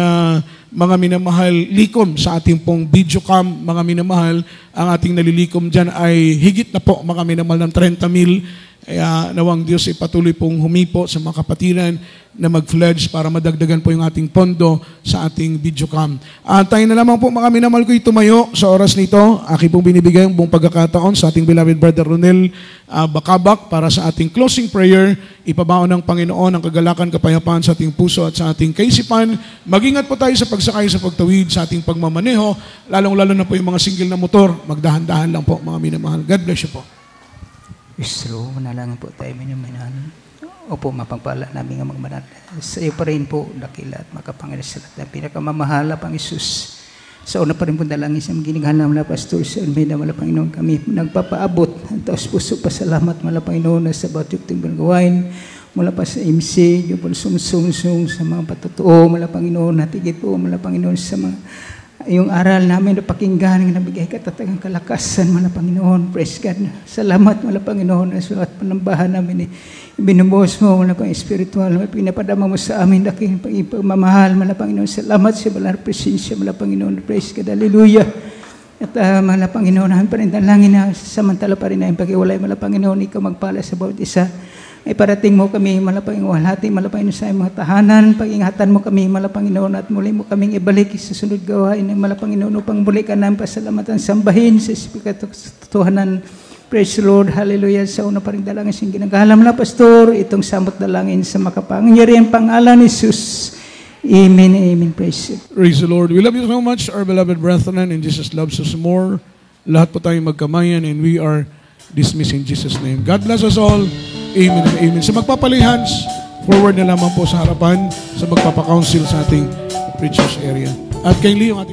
[SPEAKER 1] mga minamahal likom sa ating pong video cam, mga minamahal. Ang ating nalilikom dyan ay higit na po mga minamahal ng 30,000. Kaya nawang Diyos ay patuloy pong humipo sa mga kapatiran na mag-pledge para madagdagan po yung ating pondo sa ating video cam. Tayo na lamang po mga minamahal ko'y tumayo sa oras nito. Aking pong binibigay ang buong pagkakataon sa ating beloved brother Ronel Bakabak para sa ating closing prayer. Ipabaon ng Panginoon ang kagalakan, kapayapaan sa ating puso at sa ating kaisipan. Mag-ingat po tayo sa pagsakay sa pagtawid sa ating pagmamaneho, lalong-lalo na po yung mga single na motor. Magdahan-dahan lang po mga minamahal. God bless you po.
[SPEAKER 6] Isro, manalangin po tayo minamanan. Opo, mapagpala namin ang mga manal. Sa iyo pa rin po, dakila at makapangalas sa lahat. Pinakamamahala pang Isus. Sa una pa rin po dalangin sa mga ginighan na pastor sa Almeida, mala Panginoon, kami nagpapaabot. Ang taos puso pasalamat, mala Panginoon, na sa bawat yung gawain. Mula pa sa MC, yung po sumsumsum sa mga patotoo, mala Panginoon, natigit po, mala Panginoon, sa mga yung aral namin na pakinggan, nabigay katatagang kalakasan, mala Panginoon. Praise God. Salamat, mala Panginoon, sa at panambahan namin. Binubuhos mo, mala Panginoon, spiritual. Pinapadama mo sa amin, daking pagmamahal, mala Panginoon. Salamat sa balar presensya, mala Panginoon. Praise God. Hallelujah. At mala Panginoon, namin pa rin dalangin na samantala pa rin na yung pag-iwalay, mala Panginoon, ikaw magpala sa bawat isa. Ay parating mo kami, mala Panginoon, hati, mala Panginoon, sa mga tahanan, pag-ingatan mo kami, mala Panginoon, at muli mo kaming ibalik sa sunod gawain ng mala Panginoon, upang muli ka namin pasalamatan, sambahin sa katotohanan. Praise the Lord, hallelujah. Sa una pa rin dalangin siyang ginagalam na pastor, itong samot dalangin sa makapangyarihan pangalan ni Jesus. Amen, amen. Praise it.
[SPEAKER 1] Praise the Lord. We love you so much, our beloved brethren, and Jesus loves us more. Lahat po tayong magkamayan, and we are dismissed in Jesus' name. God bless us all. Amen and amen. Sa magpapalihans, forward na lamang po sa harapan sa magpapakouncil sa ating preachers area. At kay Leo, ating